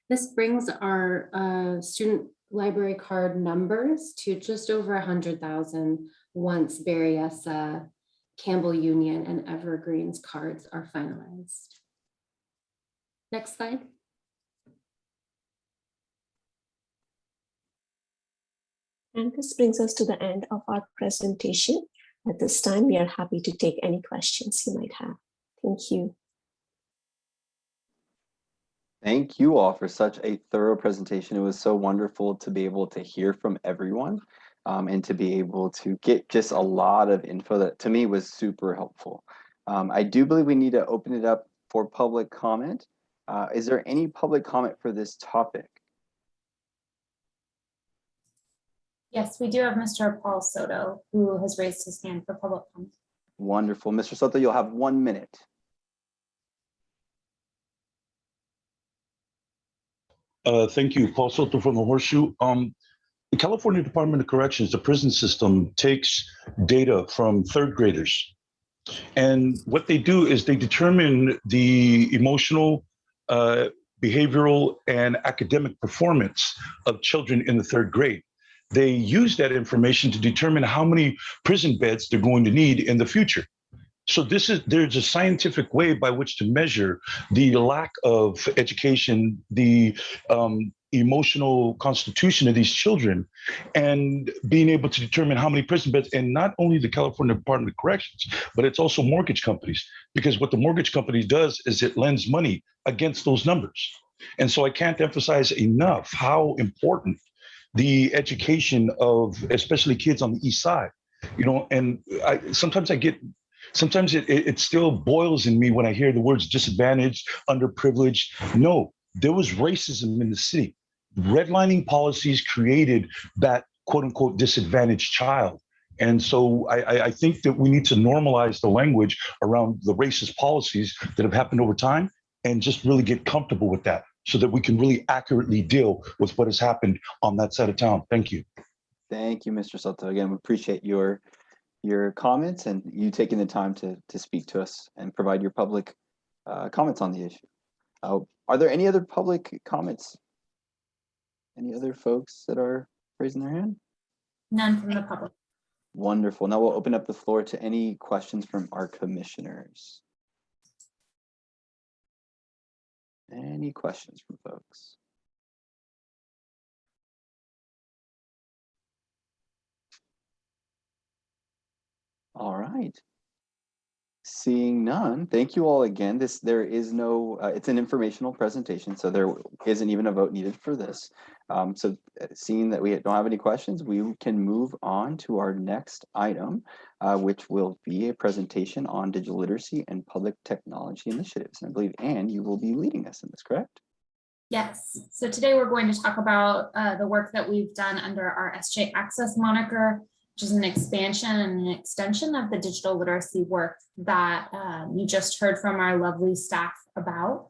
This brings our student library card numbers to just over 100,000 once Berryessa, Campbell Union, and Evergreen's cards are finalized. Next slide. And this brings us to the end of our presentation. At this time, we are happy to take any questions you might have. Thank you. Thank you all for such a thorough presentation. It was so wonderful to be able to hear from everyone and to be able to get just a lot of info that to me was super helpful. I do believe we need to open it up for public comment. Is there any public comment for this topic? Yes, we do have Mr. Paul Soto, who has raised his hand for public comment. Wonderful. Mr. Soto, you'll have 1 minute. Thank you, Paul Soto from the Horseshoe. The California Department of Corrections, the prison system, takes data from 3rd graders. And what they do is they determine the emotional, behavioral, and academic performance of children in the 3rd grade. They use that information to determine how many prison beds they're going to need in the future. So there's a scientific way by which to measure the lack of education, the emotional constitution of these children, and being able to determine how many prison beds, and not only the California Department of Corrections, but it's also mortgage companies, because what the mortgage company does is it lends money against those numbers. And so I can't emphasize enough how important the education of especially kids on the East Side, and sometimes it still boils in me when I hear the words disadvantaged, underprivileged. No, there was racism in the city. Redlining policies created that quote unquote disadvantaged child. And so I think that we need to normalize the language around the racist policies that have happened over time and just really get comfortable with that, so that we can really accurately deal with what has happened on that side of town. Thank you. Thank you, Mr. Soto. Again, we appreciate your comments and you taking the time to speak to us and provide your public comments on the issue. Are there any other public comments? Any other folks that are raising their hand? None from the public. Wonderful. Now we'll open up the floor to any questions from our commissioners. Any questions from folks? All right. Seeing none, thank you all again. There is no, it's an informational presentation, so there isn't even a vote needed for this. Seeing that we don't have any questions, we can move on to our next item, which will be a presentation on digital literacy and public technology initiatives. And I believe, Anne, you will be leading us in this, correct? Yes, so today we're going to talk about the work that we've done under our SJ Access moniker, which is an expansion and an extension of the digital literacy work that you just heard from our lovely staff about.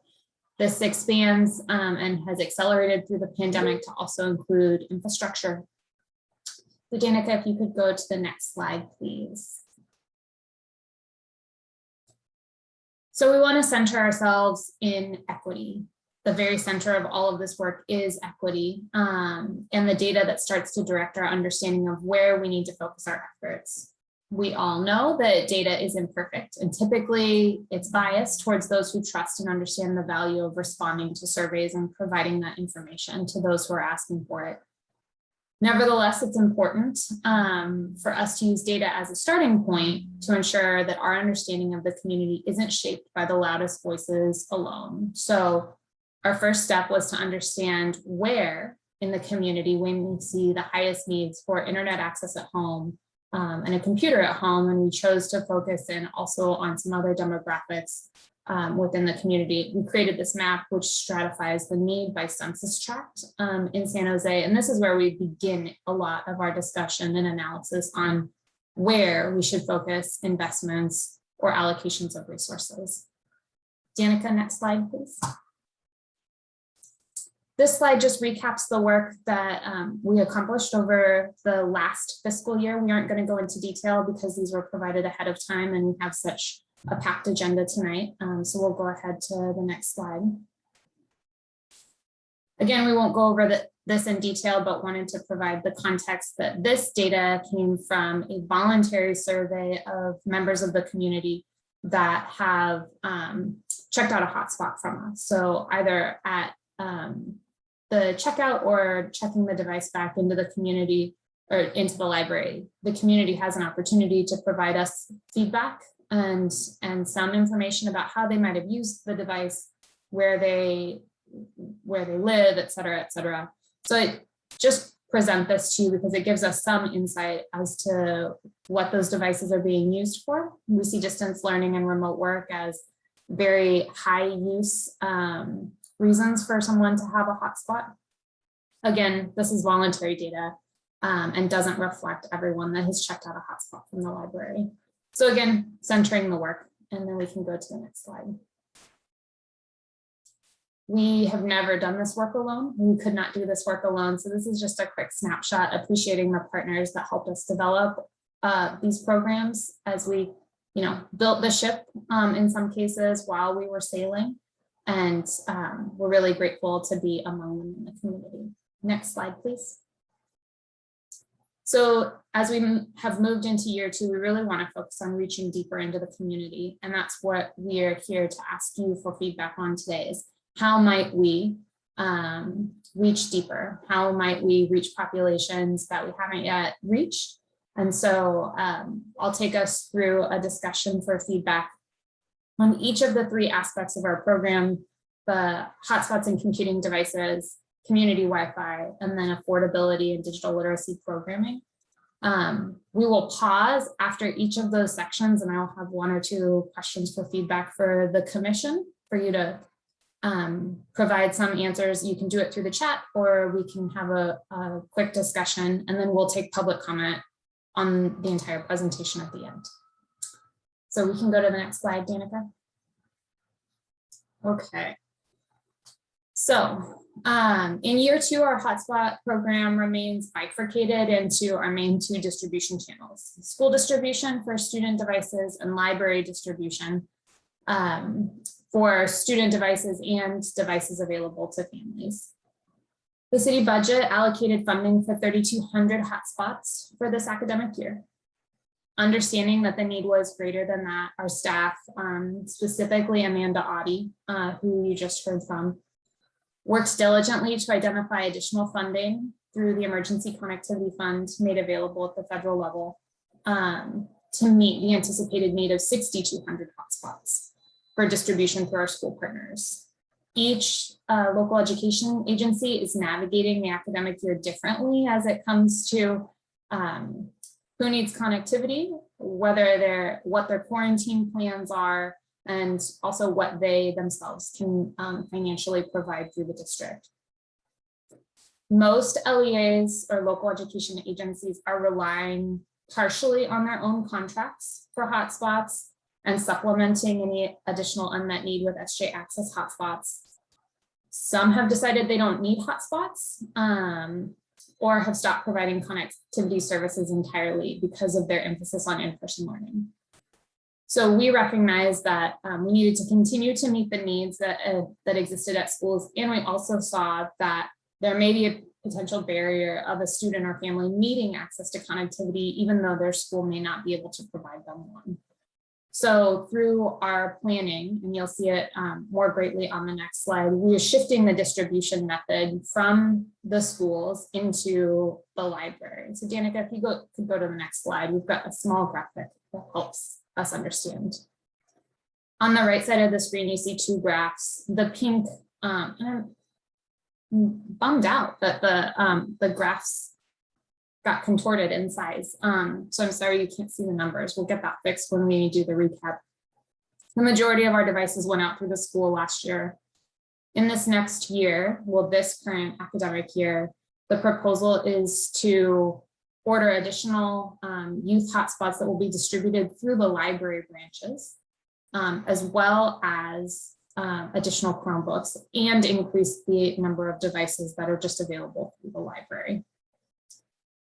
This expands and has accelerated through the pandemic to also include infrastructure. So Danica, if you could go to the next slide, please. So we want to center ourselves in equity. The very center of all of this work is equity, and the data that starts to direct our understanding of where we need to focus our efforts. We all know that data is imperfect, and typically it's biased towards those who trust and understand the value of responding to surveys and providing that information to those who are asking for it. Nevertheless, it's important for us to use data as a starting point to ensure that our understanding of the community isn't shaped by the loudest voices alone. So our first step was to understand where in the community we see the highest needs for internet access at home and a computer at home, and we chose to focus in also on some other demographics within the community. We created this map which stratifies the need by census tract in San Jose, and this is where we begin a lot of our discussion and analysis on where we should focus investments or allocations of resources. Danica, next slide, please. This slide just recaps the work that we accomplished over the last fiscal year. We aren't going to go into detail because these were provided ahead of time and we have such a packed agenda tonight. So we'll go ahead to the next slide. Again, we won't go over this in detail, but wanted to provide the context that this data came from a voluntary survey of members of the community that have checked out a hotspot from us. So either at the checkout or checking the device back into the community or into the library, the community has an opportunity to provide us feedback and some information about how they might have used the device, where they live, et cetera, et cetera. So I just present this to you because it gives us some insight as to what those devices are being used for. We see distance learning and remote work as very high use reasons for someone to have a hotspot. Again, this is voluntary data and doesn't reflect everyone that has checked out a hotspot from the library. So again, centering the work, and then we can go to the next slide. We have never done this work alone. We could not do this work alone. So this is just a quick snapshot, appreciating the partners that helped us develop these programs as we, built the ship in some cases while we were sailing. And we're really grateful to be among them in the community. Next slide, please. So as we have moved into year 2, we really want to focus on reaching deeper into the community. And that's what we are here to ask you for feedback on today is how might we reach deeper? How might we reach populations that we haven't yet reached? And so I'll take us through a discussion for feedback on each of the 3 aspects of our program: the hotspots and computing devices, community Wi-Fi, and then affordability and digital literacy programming. We will pause after each of those sections, and I'll have 1 or 2 questions for feedback for the commission for you to provide some answers. You can do it through the chat, or we can have a quick discussion, and then we'll take public comment on the entire presentation at the end. So we can go to the next slide, Danica. Okay. So in year 2, our hotspot program remains bifurcated into our main 2 distribution channels: school distribution for student devices and library distribution for student devices and devices available to families. The city budget allocated funding for 3,200 hotspots for this academic year. Understanding that the need was greater than that, our staff, specifically Amanda Audit, who you just heard from, worked diligently to identify additional funding through the Emergency Connectivity Fund made available at the federal level. to meet the anticipated need of 6,200 hotspots for distribution through our school partners. Each local education agency is navigating the academic year differently as it comes to who needs connectivity, what their quarantine plans are, and also what they themselves can financially provide through the district. Most LEAs or local education agencies are relying partially on their own contracts for hotspots and supplementing any additional unmet need with SJ Access hotspots. Some have decided they don't need hotspots or have stopped providing connectivity services entirely because of their emphasis on in-person learning. So we recognize that we needed to continue to meet the needs that existed at schools. And we also saw that there may be a potential barrier of a student or family needing access to connectivity, even though their school may not be able to provide them one. So through our planning, and you'll see it more greatly on the next slide, we are shifting the distribution method from the schools into the library. So Danica, if you could go to the next slide, we've got a small graphic that helps us understand. On the right side of the screen, you see two graphs. The pink, and I'm bummed out that the graphs got contorted in size. So I'm sorry you can't see the numbers. We'll get that fixed when we do the recap. The majority of our devices went out through the school last year. In this next year, well, this current academic year, the proposal is to order additional youth hotspots that will be distributed through the library branches, as well as additional Chromebooks, and increase the number of devices that are just available through the library.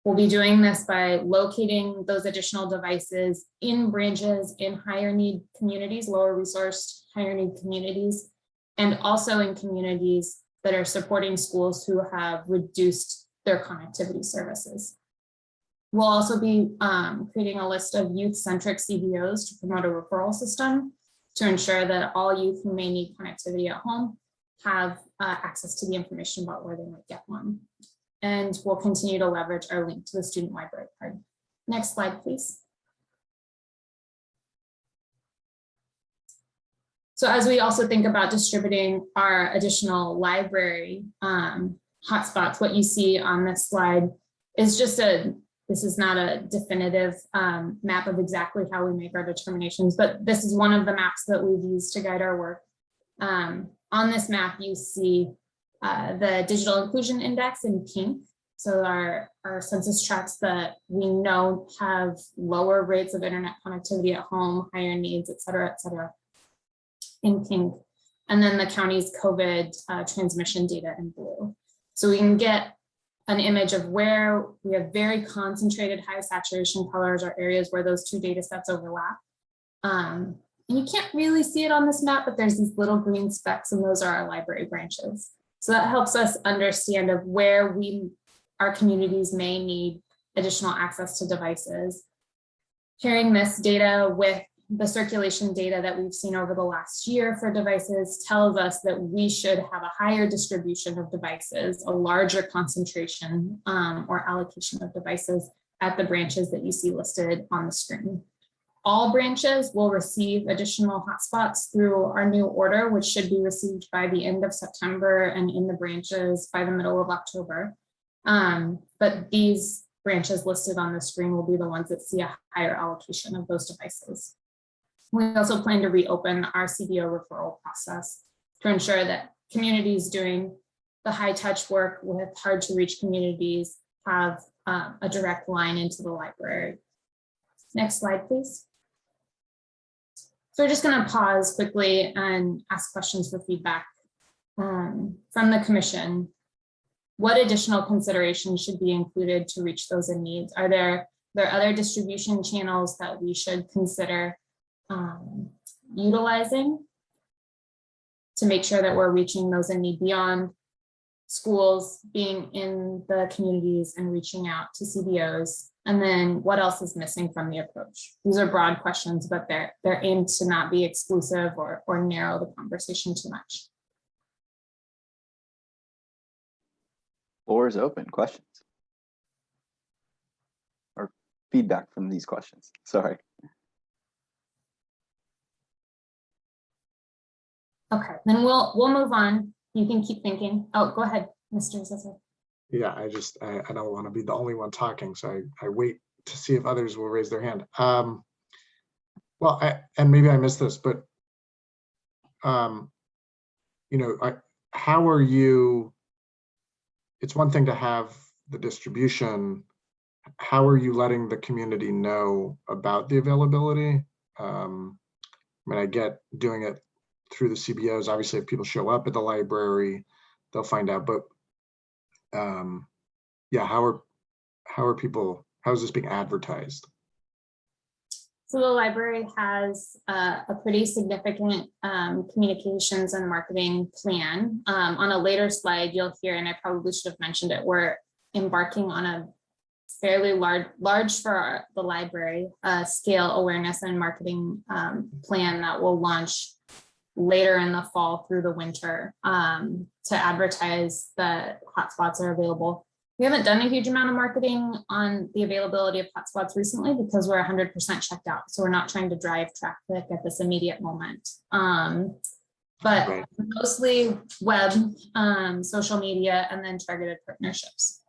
We'll be doing this by locating those additional devices in branches in higher need communities, lower resourced, higher need communities, and also in communities that are supporting schools who have reduced their connectivity services. We'll also be creating a list of youth-centric CBOs to promote a referral system to ensure that all youth who may need connectivity at home have access to the information about where they might get one. And we'll continue to leverage our link to the student library card. Next slide, please. So as we also think about distributing our additional library hotspots, what you see on this slide is just this is not a definitive map of exactly how we make our determinations, but this is one of the maps that we've used to guide our work. On this map, you see the digital inclusion index in pink. So our census tracts that we know have lower rates of internet connectivity at home, higher needs, et cetera, in pink. And then the county's COVID transmission data in blue. So we can get an image of where we have very concentrated high saturation colors or areas where those two data sets overlap. And you can't really see it on this map, but there's these little green specks, and those are our library branches. So that helps us understand of where our communities may need additional access to devices. Pairing this data with the circulation data that we've seen over the last year for devices tells us that we should have a higher distribution of devices, a larger concentration or allocation of devices at the branches that you see listed on the screen. All branches will receive additional hotspots through our new order, which should be received by the end of September and in the branches by the middle of October. But these branches listed on the screen will be the ones that see a higher allocation of those devices. We also plan to reopen our CBO referral process to ensure that communities doing the high touch work with hard to reach communities have a direct line into the library. Next slide, please. So we're just going to pause quickly and ask questions for feedback from the commission. What additional considerations should be included to reach those in need? Are there other distribution channels that we should consider utilizing to make sure that we're reaching those in need beyond schools, being in the communities and reaching out to CBOs? And then what else is missing from the approach? These are broad questions, but they're aimed to not be exclusive or narrow the conversation too much. Floor is open. Questions? Or feedback from these questions. Sorry. Okay, then we'll move on. You can keep thinking. Oh, go ahead, Mr. Zisser. Yeah, I don't want to be the only one talking, so I wait to see if others will raise their hand. Well, and maybe I missed this, but you know, how are you? It's one thing to have the distribution. How are you letting the community know about the availability? I mean, I get doing it through the CBOs. Obviously, if people show up at the library, they'll find out. But yeah, how is this being advertised? So the library has a pretty significant communications and marketing plan. On a later slide, you'll hear, and I probably should have mentioned it, we're embarking on a fairly large for the library scale awareness and marketing plan that will launch later in the fall through the winter to advertise that hotspots are available. We haven't done a huge amount of marketing on the availability of hotspots recently because we're 100% checked out. So we're not trying to drive traffic at this immediate moment. But mostly web, social media, and then targeted partnerships.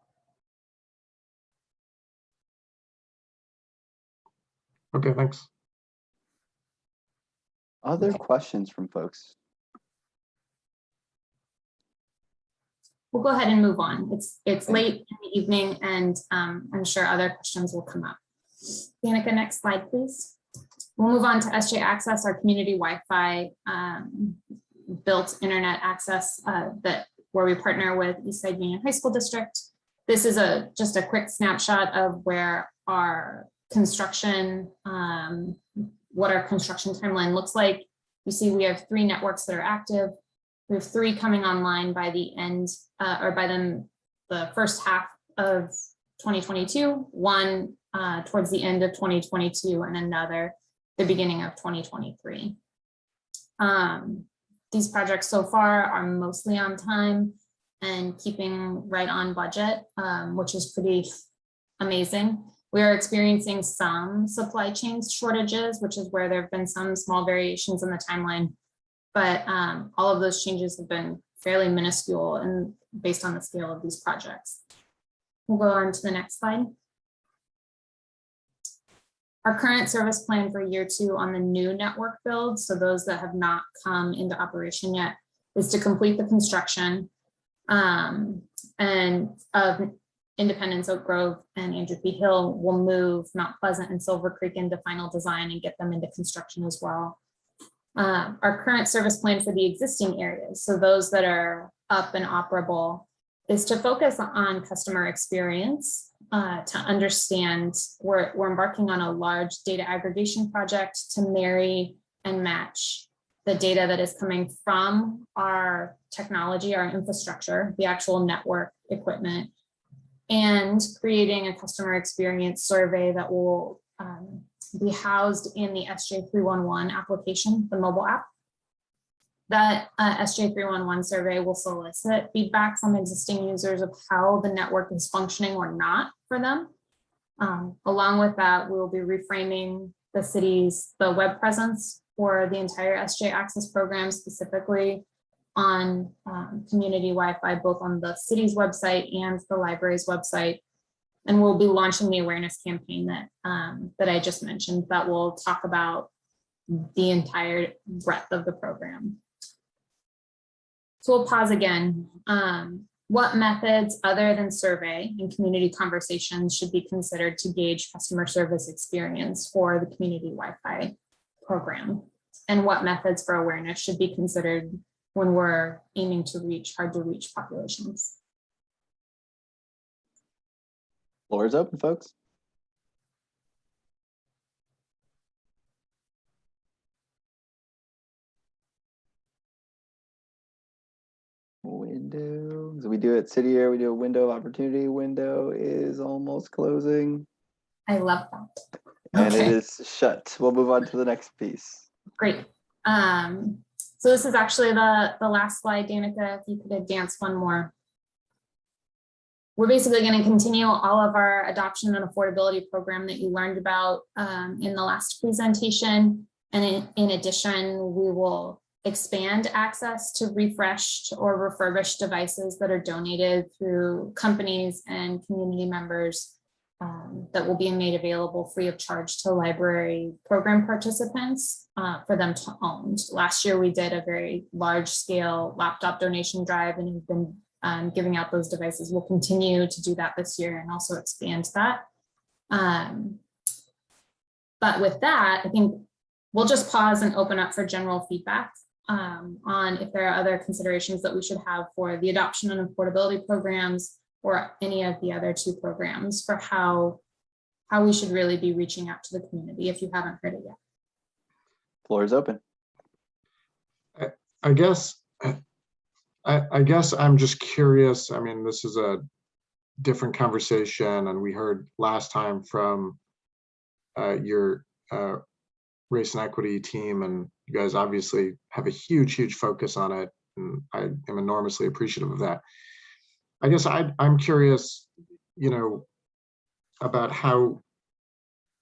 Okay, thanks. Other questions from folks? We'll go ahead and move on. It's late in the evening, and I'm sure other questions will come up. Danica, next slide, please. We'll move on to SJ Access, our community Wi-Fi built internet access where we partner with Eastside Union High School District. This is just a quick snapshot of where our construction, what our construction timeline looks like. You see we have 3 networks that are active. We have 3 coming online by the end or by the first half of 2022, 1 towards the end of 2022, and another the beginning of 2023. These projects so far are mostly on time and keeping right on budget, which is pretty amazing. We are experiencing some supply chain shortages, which is where there have been some small variations in the timeline, but all of those changes have been fairly minuscule and based on the scale of these projects. We'll go on to the next slide. Our current service plan for year 2 on the new network build, so those that have not come into operation yet, is to complete the construction and of Independence, Oak Grove, and Andrew P. Hill will move Mount Pleasant and Silver Creek into final design and get them into construction as well. Our current service plan for the existing areas, so those that are up and operable, is to focus on customer experience, to understand we're embarking on a large data aggregation project to marry and match the data that is coming from our technology, our infrastructure, the actual network equipment, and creating a customer experience survey that will be housed in the SJ311 application, the mobile app. That SJ311 survey will solicit feedback from existing users of how the network is functioning or not for them. Along with that, we'll be reframing the web presence for the entire SJ Access program, specifically on community Wi-Fi, both on the city's website and the library's website. And we'll be launching the awareness campaign that I just mentioned that will talk about the entire breadth of the program. So we'll pause again. What methods other than survey and community conversations should be considered to gauge customer service experience for the community Wi-Fi program? And what methods for awareness should be considered when we're aiming to reach hard to reach populations? Floor is open, folks. Windows. We do it city area. We do a window of opportunity. Window is almost closing. I love that. And Okay. it is shut. We'll move on to the next piece. Great. So this is actually the last slide, Danica, if you could advance one more. we're basically going to continue all of our adoption and affordability program that you learned about in the last presentation. And in addition, we will expand access to refreshed or refurbished devices that are donated through companies and community members that will be made available free of charge to library program participants for them to own. Last year, we did a very large scale laptop donation drive and have been giving out those devices. We'll continue to do that this year and also expand that. But with that, I think we'll just pause and open up for general feedback on if there are other considerations that we should have for the adoption and affordability programs or any of the other two programs for how we should really be reaching out to the community if you haven't heard it yet. Floor is open. I guess I'm just curious. I mean, this is a different conversation, and we heard last time from your race and equity team, and you guys obviously have a huge focus on it, and I am enormously appreciative of that. I guess I'm curious, about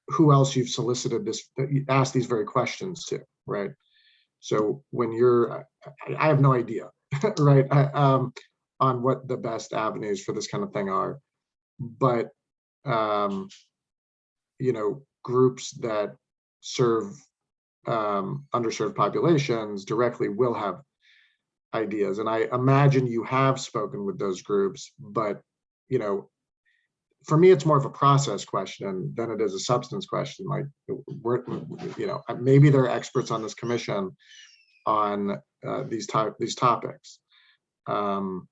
who else you've solicited this, asked these very questions to, right? So when I have no idea, right, on what the best avenues for this kind of thing are, but groups that serve underserved populations directly will have ideas, and I imagine you have spoken with those groups, but for me it's more of a process question than it is a substance question. Like maybe there are experts on this commission on these topics. One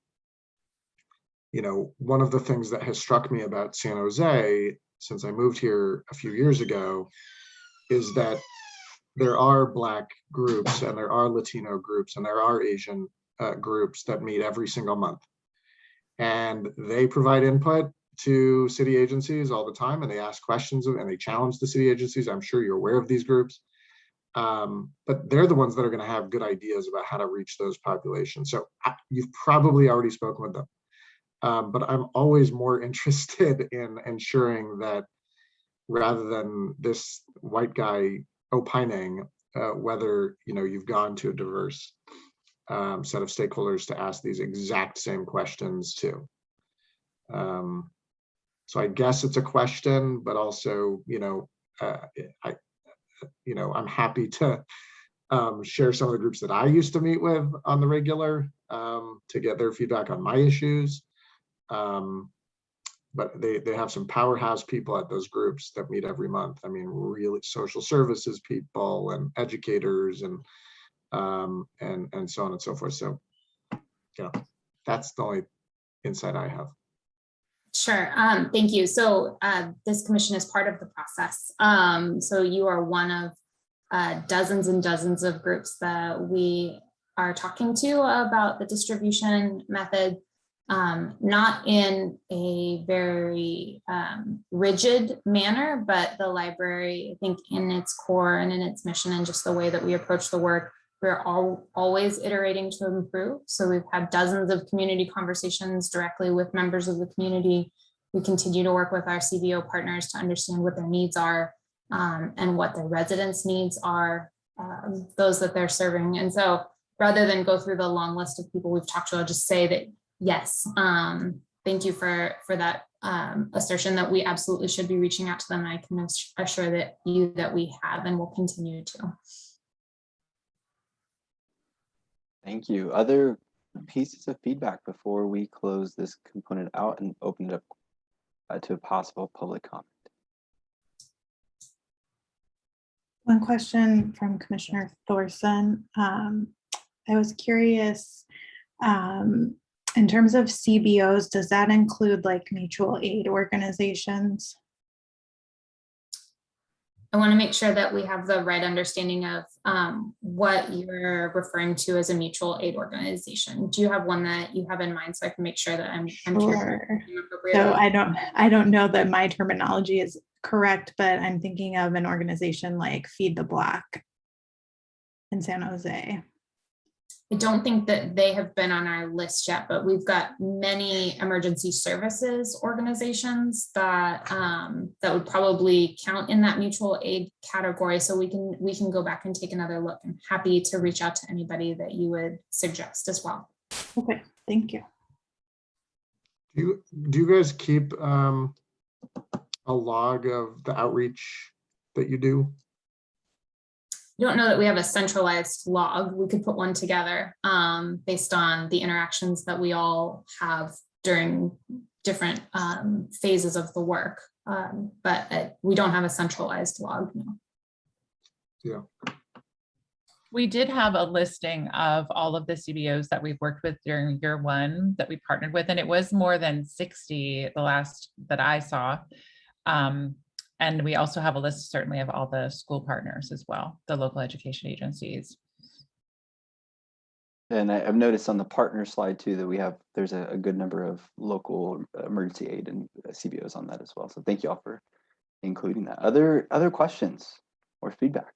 of the things that has struck me about San Jose since I moved here a few years ago is that there are Black groups and there are Latino groups and there are Asian groups that meet every single month. And they provide input to city agencies all the time, and they ask questions and they challenge the city agencies. I'm sure you're aware of these groups. But they're the ones that are going to have good ideas about how to reach those populations. So you've probably already spoken with them. But I'm always more interested in ensuring that rather than this white guy opining, whether you've gone to a diverse set of stakeholders to ask these exact same questions too. So I guess it's a question, but also I'm happy to share some of the groups that I used to meet with on the regular to get their feedback on my issues. But they have some powerhouse people at those groups that meet every month. I mean, really social services people and educators and so on and so forth. So, that's the only insight I have. Sure. Thank you. So this commission is part of the process. So you are one of dozens and dozens of groups that we are talking to about the distribution method. Not in a very rigid manner, but the library, I think in its core and in its mission and just the way that we approach the work, we're always iterating to improve. So we've had dozens of community conversations directly with members of the community. We continue to work with our CBO partners to understand what their needs are and what their residents' needs are, those that they're serving. And so rather than go through the long list of people we've talked to, I'll just say that yes, thank you for that assertion that we absolutely should be reaching out to them. I can assure that we have and will continue to. Thank you. Other pieces of feedback before we close this component out and open it up to possible public comment? One question from Commissioner Thorson. I was curious, in terms of CBOs, does that include like mutual aid organizations? I want to make sure that we have the right understanding of what you're referring to as a mutual aid organization. Do you have one that you have in mind so I can make sure that I'm Sure. So I don't know that my terminology is correct, but I'm thinking of an organization like Feed the Black in San Jose. I don't think that they have been on our list yet, but we've got many emergency services organizations that that would probably count in that mutual aid category. So we can go back and take another look. I'm happy to reach out to anybody that you would suggest as well. Okay, thank you. Do you guys keep a log of the outreach that you do? I don't know that we have a centralized log. We could put one together based on the interactions that we all have during different phases of the work. But we don't have a centralized log. No. Yeah. We did have a listing of all of the CBOs that we've worked with during year one that we partnered with, and it was more than 60 the last that I saw. And we also have a list certainly of all the school partners as well, the local education agencies. And I've noticed on the partner slide too that there's a good number of local emergency aid and CBOs on that as well. So thank you all for including that. Other questions or feedback?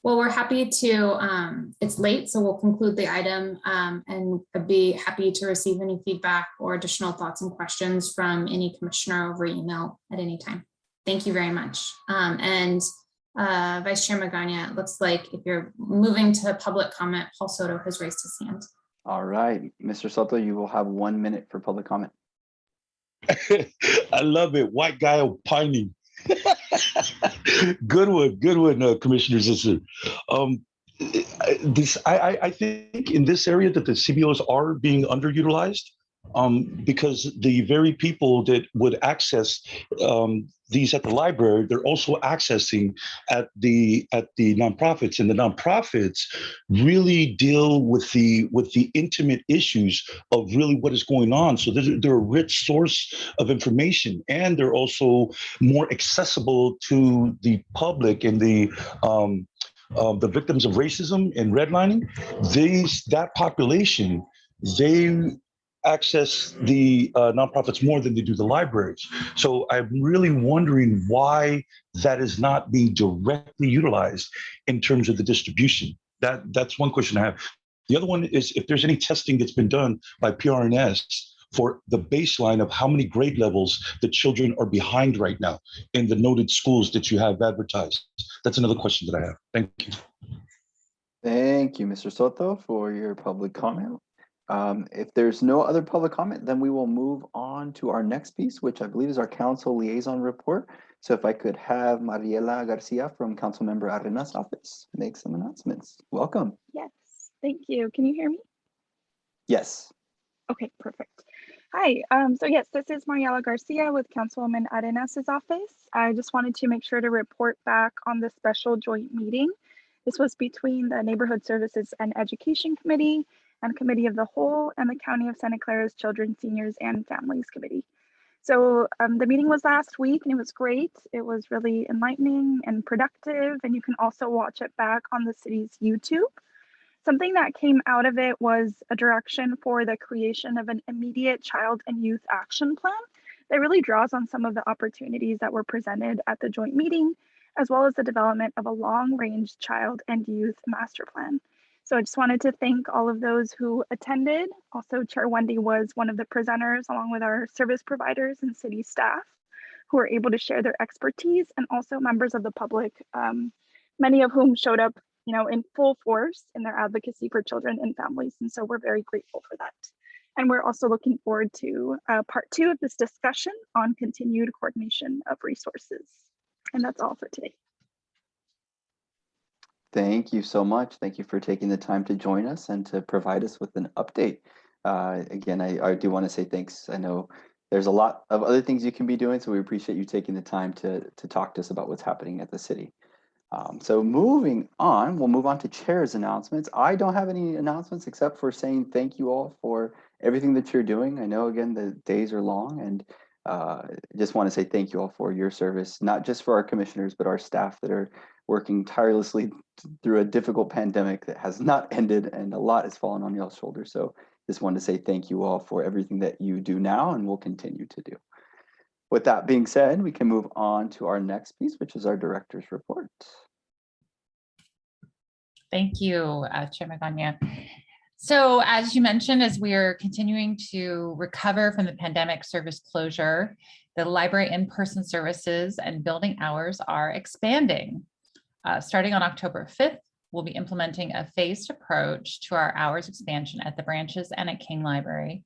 Well, we're happy to, it's late, so we'll conclude the item and I'd be happy to receive any feedback or additional thoughts and questions from any commissioner over email at any time. Thank you very much. Vice Chair Magana, it looks like if you're moving to public comment, Paul Soto has raised his hand. All right, Mr. Soto, you will have 1 minute for public comment. I love it. White guy opining. Good one, Commissioner Zisser. I think in this area that the CBOs are being underutilized because the very people that would access these at the library, they're also accessing at the nonprofits, and the nonprofits really deal with the intimate issues of really what is going on. So they're a rich source of information, and they're also more accessible to the public and the victims of racism and redlining. That population, they access the nonprofits more than they do the libraries. So I'm really wondering why that is not being directly utilized in terms of the distribution. That's one question I have. The other one is if there's any testing that's been done by PRNS for the baseline of how many grade levels the children are behind right now in the noted schools that you have advertised. That's another question that I have. Thank you. Thank you, Mr. Soto, for your public comment. If there's no other public comment, then we will move on to our next piece, which I believe is our council liaison report. So if I could have Mariela Garcia from Councilmember Arenas' office make some announcements. Welcome. Yes, thank you. Can you hear me? Yes. Okay, perfect. Hi, so yes, this is Mariela Garcia with Councilwoman Arenas' office. I just wanted to make sure to report back on the special joint meeting. This was between the Neighborhood Services and Education Committee and Committee of the Whole and the County of Santa Clara's Children, Seniors, and Families Committee. So the meeting was last week and it was great. It was really enlightening and productive, and you can also watch it back on the city's YouTube. Something that came out of it was a direction for the creation of an immediate child and youth action plan that really draws on some of the opportunities that were presented at the joint meeting, as well as the development of a long-range child and youth master plan. So I just wanted to thank all of those who attended. Also, Chair Wendy was one of the presenters, along with our service providers and city staff, who were able to share their expertise, and also members of the public, many of whom showed up, in full force in their advocacy for children and families. And so we're very grateful for that. And we're also looking forward to part 2 of this discussion on continued coordination of resources. And that's all for today. Thank you so much. Thank you for taking the time to join us and to provide us with an update. Again, I do want to say thanks. I know there's a lot of other things you can be doing, so we appreciate you taking the time to talk to us about what's happening at the city. So moving on, we'll move on to chair's announcements. I don't have any announcements except for saying thank you all for everything that you're doing. I know, again, the days are long, and just want to say thank you all for your service, not just for our commissioners, but our staff that are working tirelessly through a difficult pandemic that has not ended, and a lot has fallen on y'all's shoulders. So just wanted to say thank you all for everything that you do now and will continue to do. With that being said, we can move on to our next piece, which is our director's report. Thank you, Chair Magana. So as you mentioned, as we are continuing to recover from the pandemic service closure, the library in-person services and building hours are expanding. Starting on October 5th, we'll be implementing a phased approach to our hours expansion at the branches and at King Library.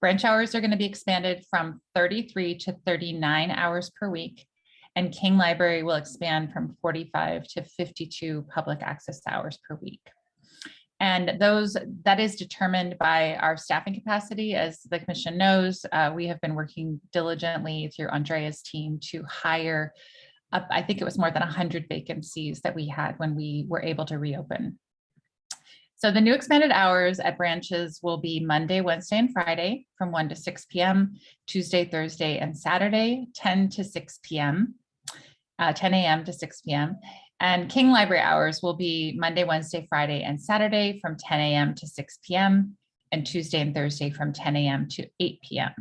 Branch hours are going to be expanded from 33 to 39 hours per week, and King Library will expand from 45 to 52 public access hours per week. And that is determined by our staffing capacity. As the commission knows, we have been working diligently through Andrea's team to hire up, I think it was more than 100 vacancies that we had when we were able to reopen. So the new expanded hours at branches will be Monday, Wednesday, and Friday from 1 to 6 p.m., Tuesday, Thursday, and Saturday, 10 to 6 p.m., 10 a.m. to 6 p.m. And King Library hours will be Monday, Wednesday, Friday, and Saturday from 10 a.m. to 6 p.m. and Tuesday and Thursday from 10 a.m. to 8 p.m.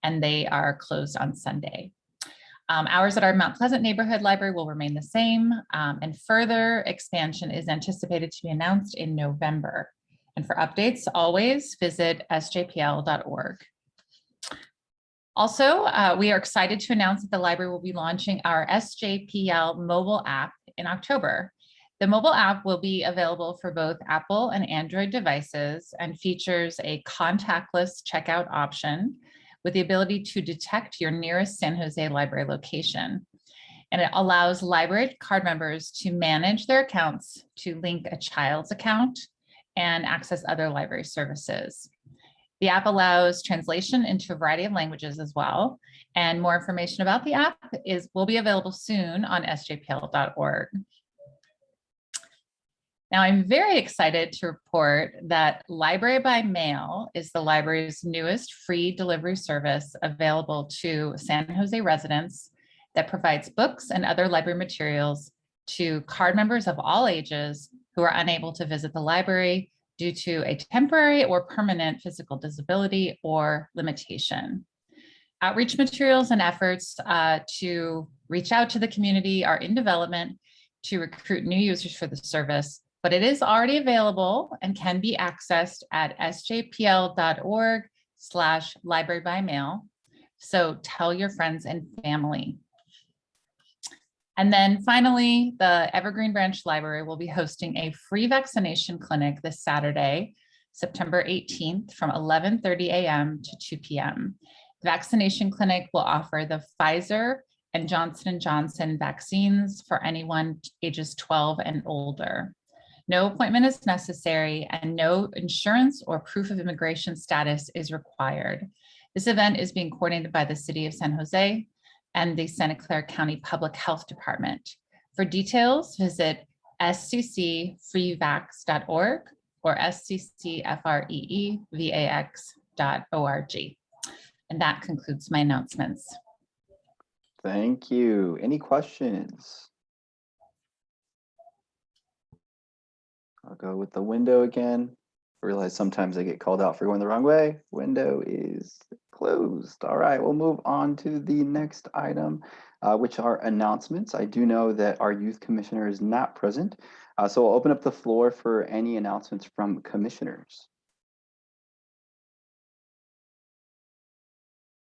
And they are closed on Sunday. Hours at our Mount Pleasant Neighborhood Library will remain the same, and further expansion is anticipated to be announced in November. And for updates, always visit sjpl.org. Also, we are excited to announce that the library will be launching our SJPL mobile app in October. The mobile app will be available for both Apple and Android devices and features a contactless checkout option with the ability to detect your nearest San Jose library location. And it allows library card members to manage their accounts, to link a child's account, and access other library services. The app allows translation into a variety of languages as well. And more information about the app will be available soon on sjpl.org. Now, I'm very excited to report that Library by Mail is the library's newest free delivery service available to San Jose residents that provides books and other library materials to card members of all ages who are unable to visit the library due to a temporary or permanent physical disability or limitation. Outreach materials and efforts to reach out to the community are in development to recruit new users for the service, but it is already available and can be accessed at sjpl.org/librarybymail. So tell your friends and family. And then finally, the Evergreen Branch Library will be hosting a free vaccination clinic this Saturday, September 18th from 11:30 a.m. to 2 p.m. The vaccination clinic will offer the Pfizer and Johnson & Johnson vaccines for anyone ages 12 and older. No appointment is necessary and no insurance or proof of immigration status is required. This event is being coordinated by the City of San Jose and the Santa Clara County Public Health Department. For details, visit sccfreevax.org or sccfreevax.org. And that concludes my announcements. Thank you. Any questions? I'll go with the window again. I realize sometimes I get called out for going the wrong way. Window is closed. All right, we'll move on to the next item, which are announcements. I do know that our youth commissioner is not present, so I'll open up the floor for any announcements from commissioners.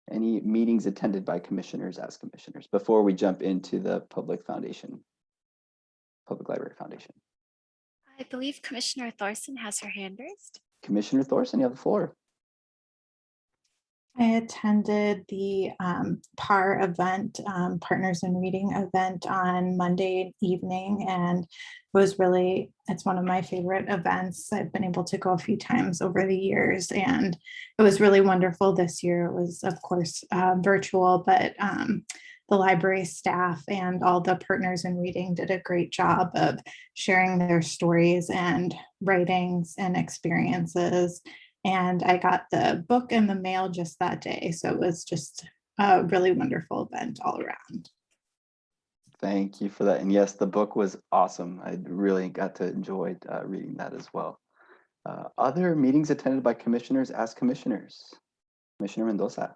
Any meetings attended by commissioners as commissioners before we jump into the Public Library Foundation. I believe Commissioner Thorson has her hand raised. Commissioner Thorson, you have the floor. I attended the PAR event, Partners in Reading event on Monday evening, and it's one of my favorite events. I've been able to go a few times over the years, and it was really wonderful this year. It was, of course, virtual, but the library staff and all the partners in reading did a great job of sharing their stories and writings and experiences. And I got the book in the mail just that day. So it was just a really wonderful event all around. Thank you for that. And yes, the book was awesome. I really got to enjoy reading that as well. Other meetings attended by commissioners as commissioners. Commissioner Mendoza.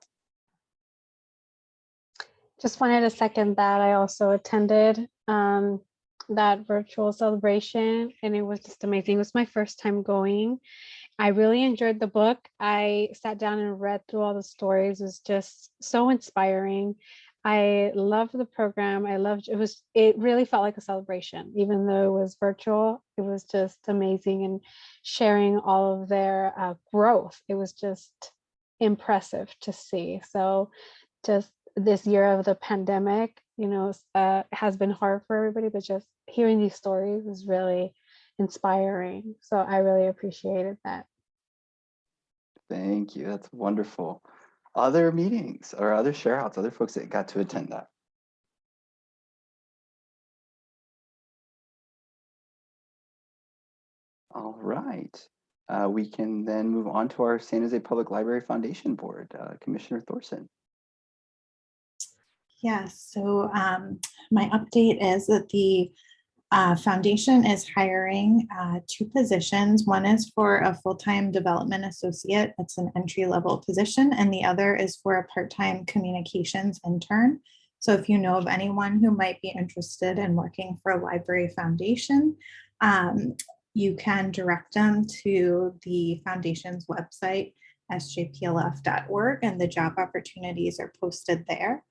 Just wanted to second that. I also attended that virtual celebration and it was just amazing. It was my first time going. I really enjoyed the book. I sat down and read through all the stories. It was just so inspiring. I loved the program. It really felt like a celebration, even though it was virtual. It was just amazing and sharing all of their growth. It was just impressive to see. So just this year of the pandemic, has been hard for everybody, but just hearing these stories is really inspiring. So I really appreciated that. Thank you. That's wonderful. Other meetings or other share outs, other folks that got to attend that? All right. We can then move on to our San Jose Public Library Foundation Board. Commissioner Thorson. Yes, so my update is that the foundation is hiring 2 positions. One is for a full-time development associate. It's an entry-level position, and the other is for a part-time communications intern. So if you know of anyone who might be interested in working for a library foundation, you can direct them to the foundation's website, sjplf.org, and the job opportunities are posted there.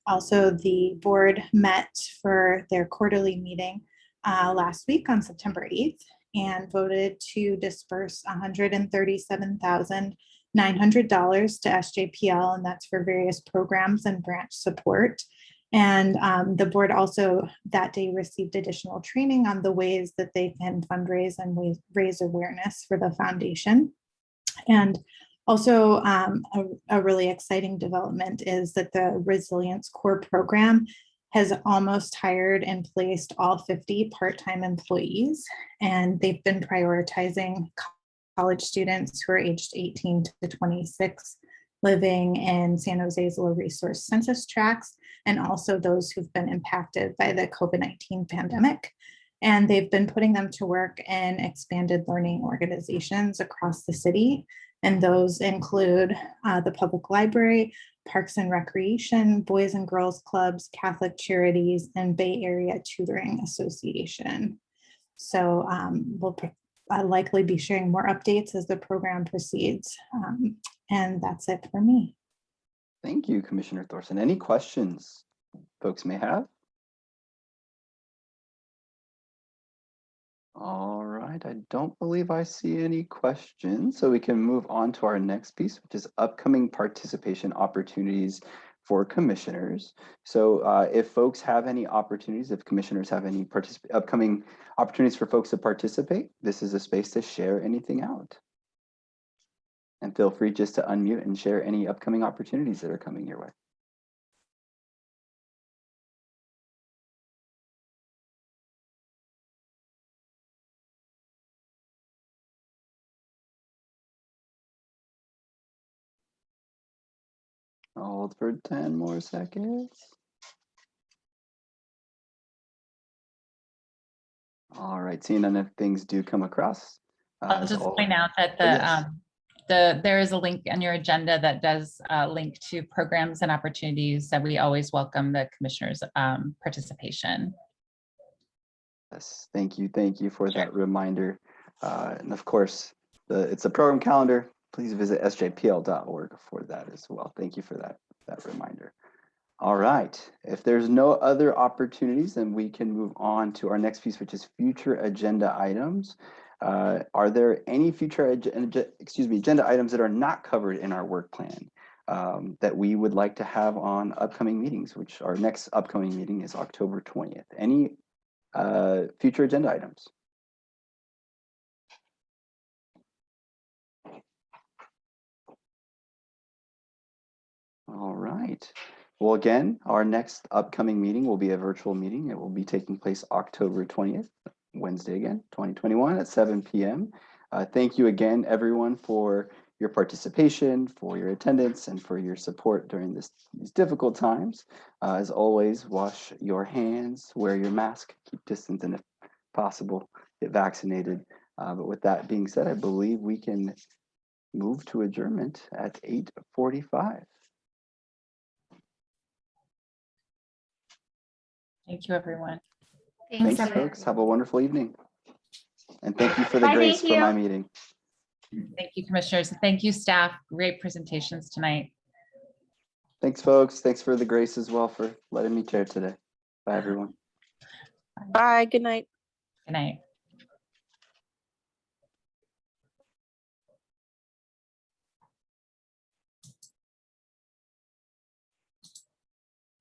Also, the board met for their quarterly meeting last week on September 8th and voted to disperse $137,900 to SJPL, and that's for various programs and branch support. And the board also that day received additional training on the ways that they can fundraise and raise awareness for the foundation. And also, a really exciting development is that the Resilience Core program has almost hired and placed all 50 part-time employees, and they've been prioritizing college students who are aged 18 to 26 living in San Jose's low resource census tracts, and also those who've been impacted by the COVID-19 pandemic. And they've been putting them to work in expanded learning organizations across the city. And those include the public library, Parks and Recreation, Boys and Girls Clubs, Catholic Charities, and Bay Area Tutoring Association. So we'll likely be sharing more updates as the program proceeds. And that's it for me. Thank you, Commissioner Thorson. Any questions folks may have? All right, I don't believe I see any questions, so we can move on to our next piece, which is upcoming participation opportunities for commissioners. So if folks have any opportunities, if commissioners have any upcoming opportunities for folks to participate, this is a space to share anything out. And feel free just to unmute and share any upcoming opportunities that are coming your way. Hold for 10 more seconds. All right, seeing none of things do come across. I'll just point out that there is a link on your agenda that does link to programs and opportunities that we always welcome the commissioners' participation. Yes, thank you for that reminder. And of course, it's a program calendar. Please visit sjpl.org for that as well. Thank you for that reminder. All right, if there's no other opportunities, then we can move on to our next piece, which is future agenda items. Are there any future agenda items that are not covered in our work plan that we would like to have on upcoming meetings, which our next upcoming meeting is October 20th? Any future agenda items? All right. Well, again, our next upcoming meeting will be a virtual meeting. It will be taking place October 20th, Wednesday again, 2021 at 7 p.m. Thank you again, everyone, for your participation, for your attendance, and for your support during these difficult times. As always, wash your hands, wear your mask, keep distance, and if possible, get vaccinated. But with that being said, I believe we can move to adjournment at 8:45. Thank you, everyone. Thanks, folks. Have a wonderful evening. And thank you for the grace for my meeting. Thank you, commissioners. Thank you, staff. Great presentations tonight. Thanks, folks. Thanks for the grace as well for letting me chair today. Bye, everyone. Bye. Good night. Good night.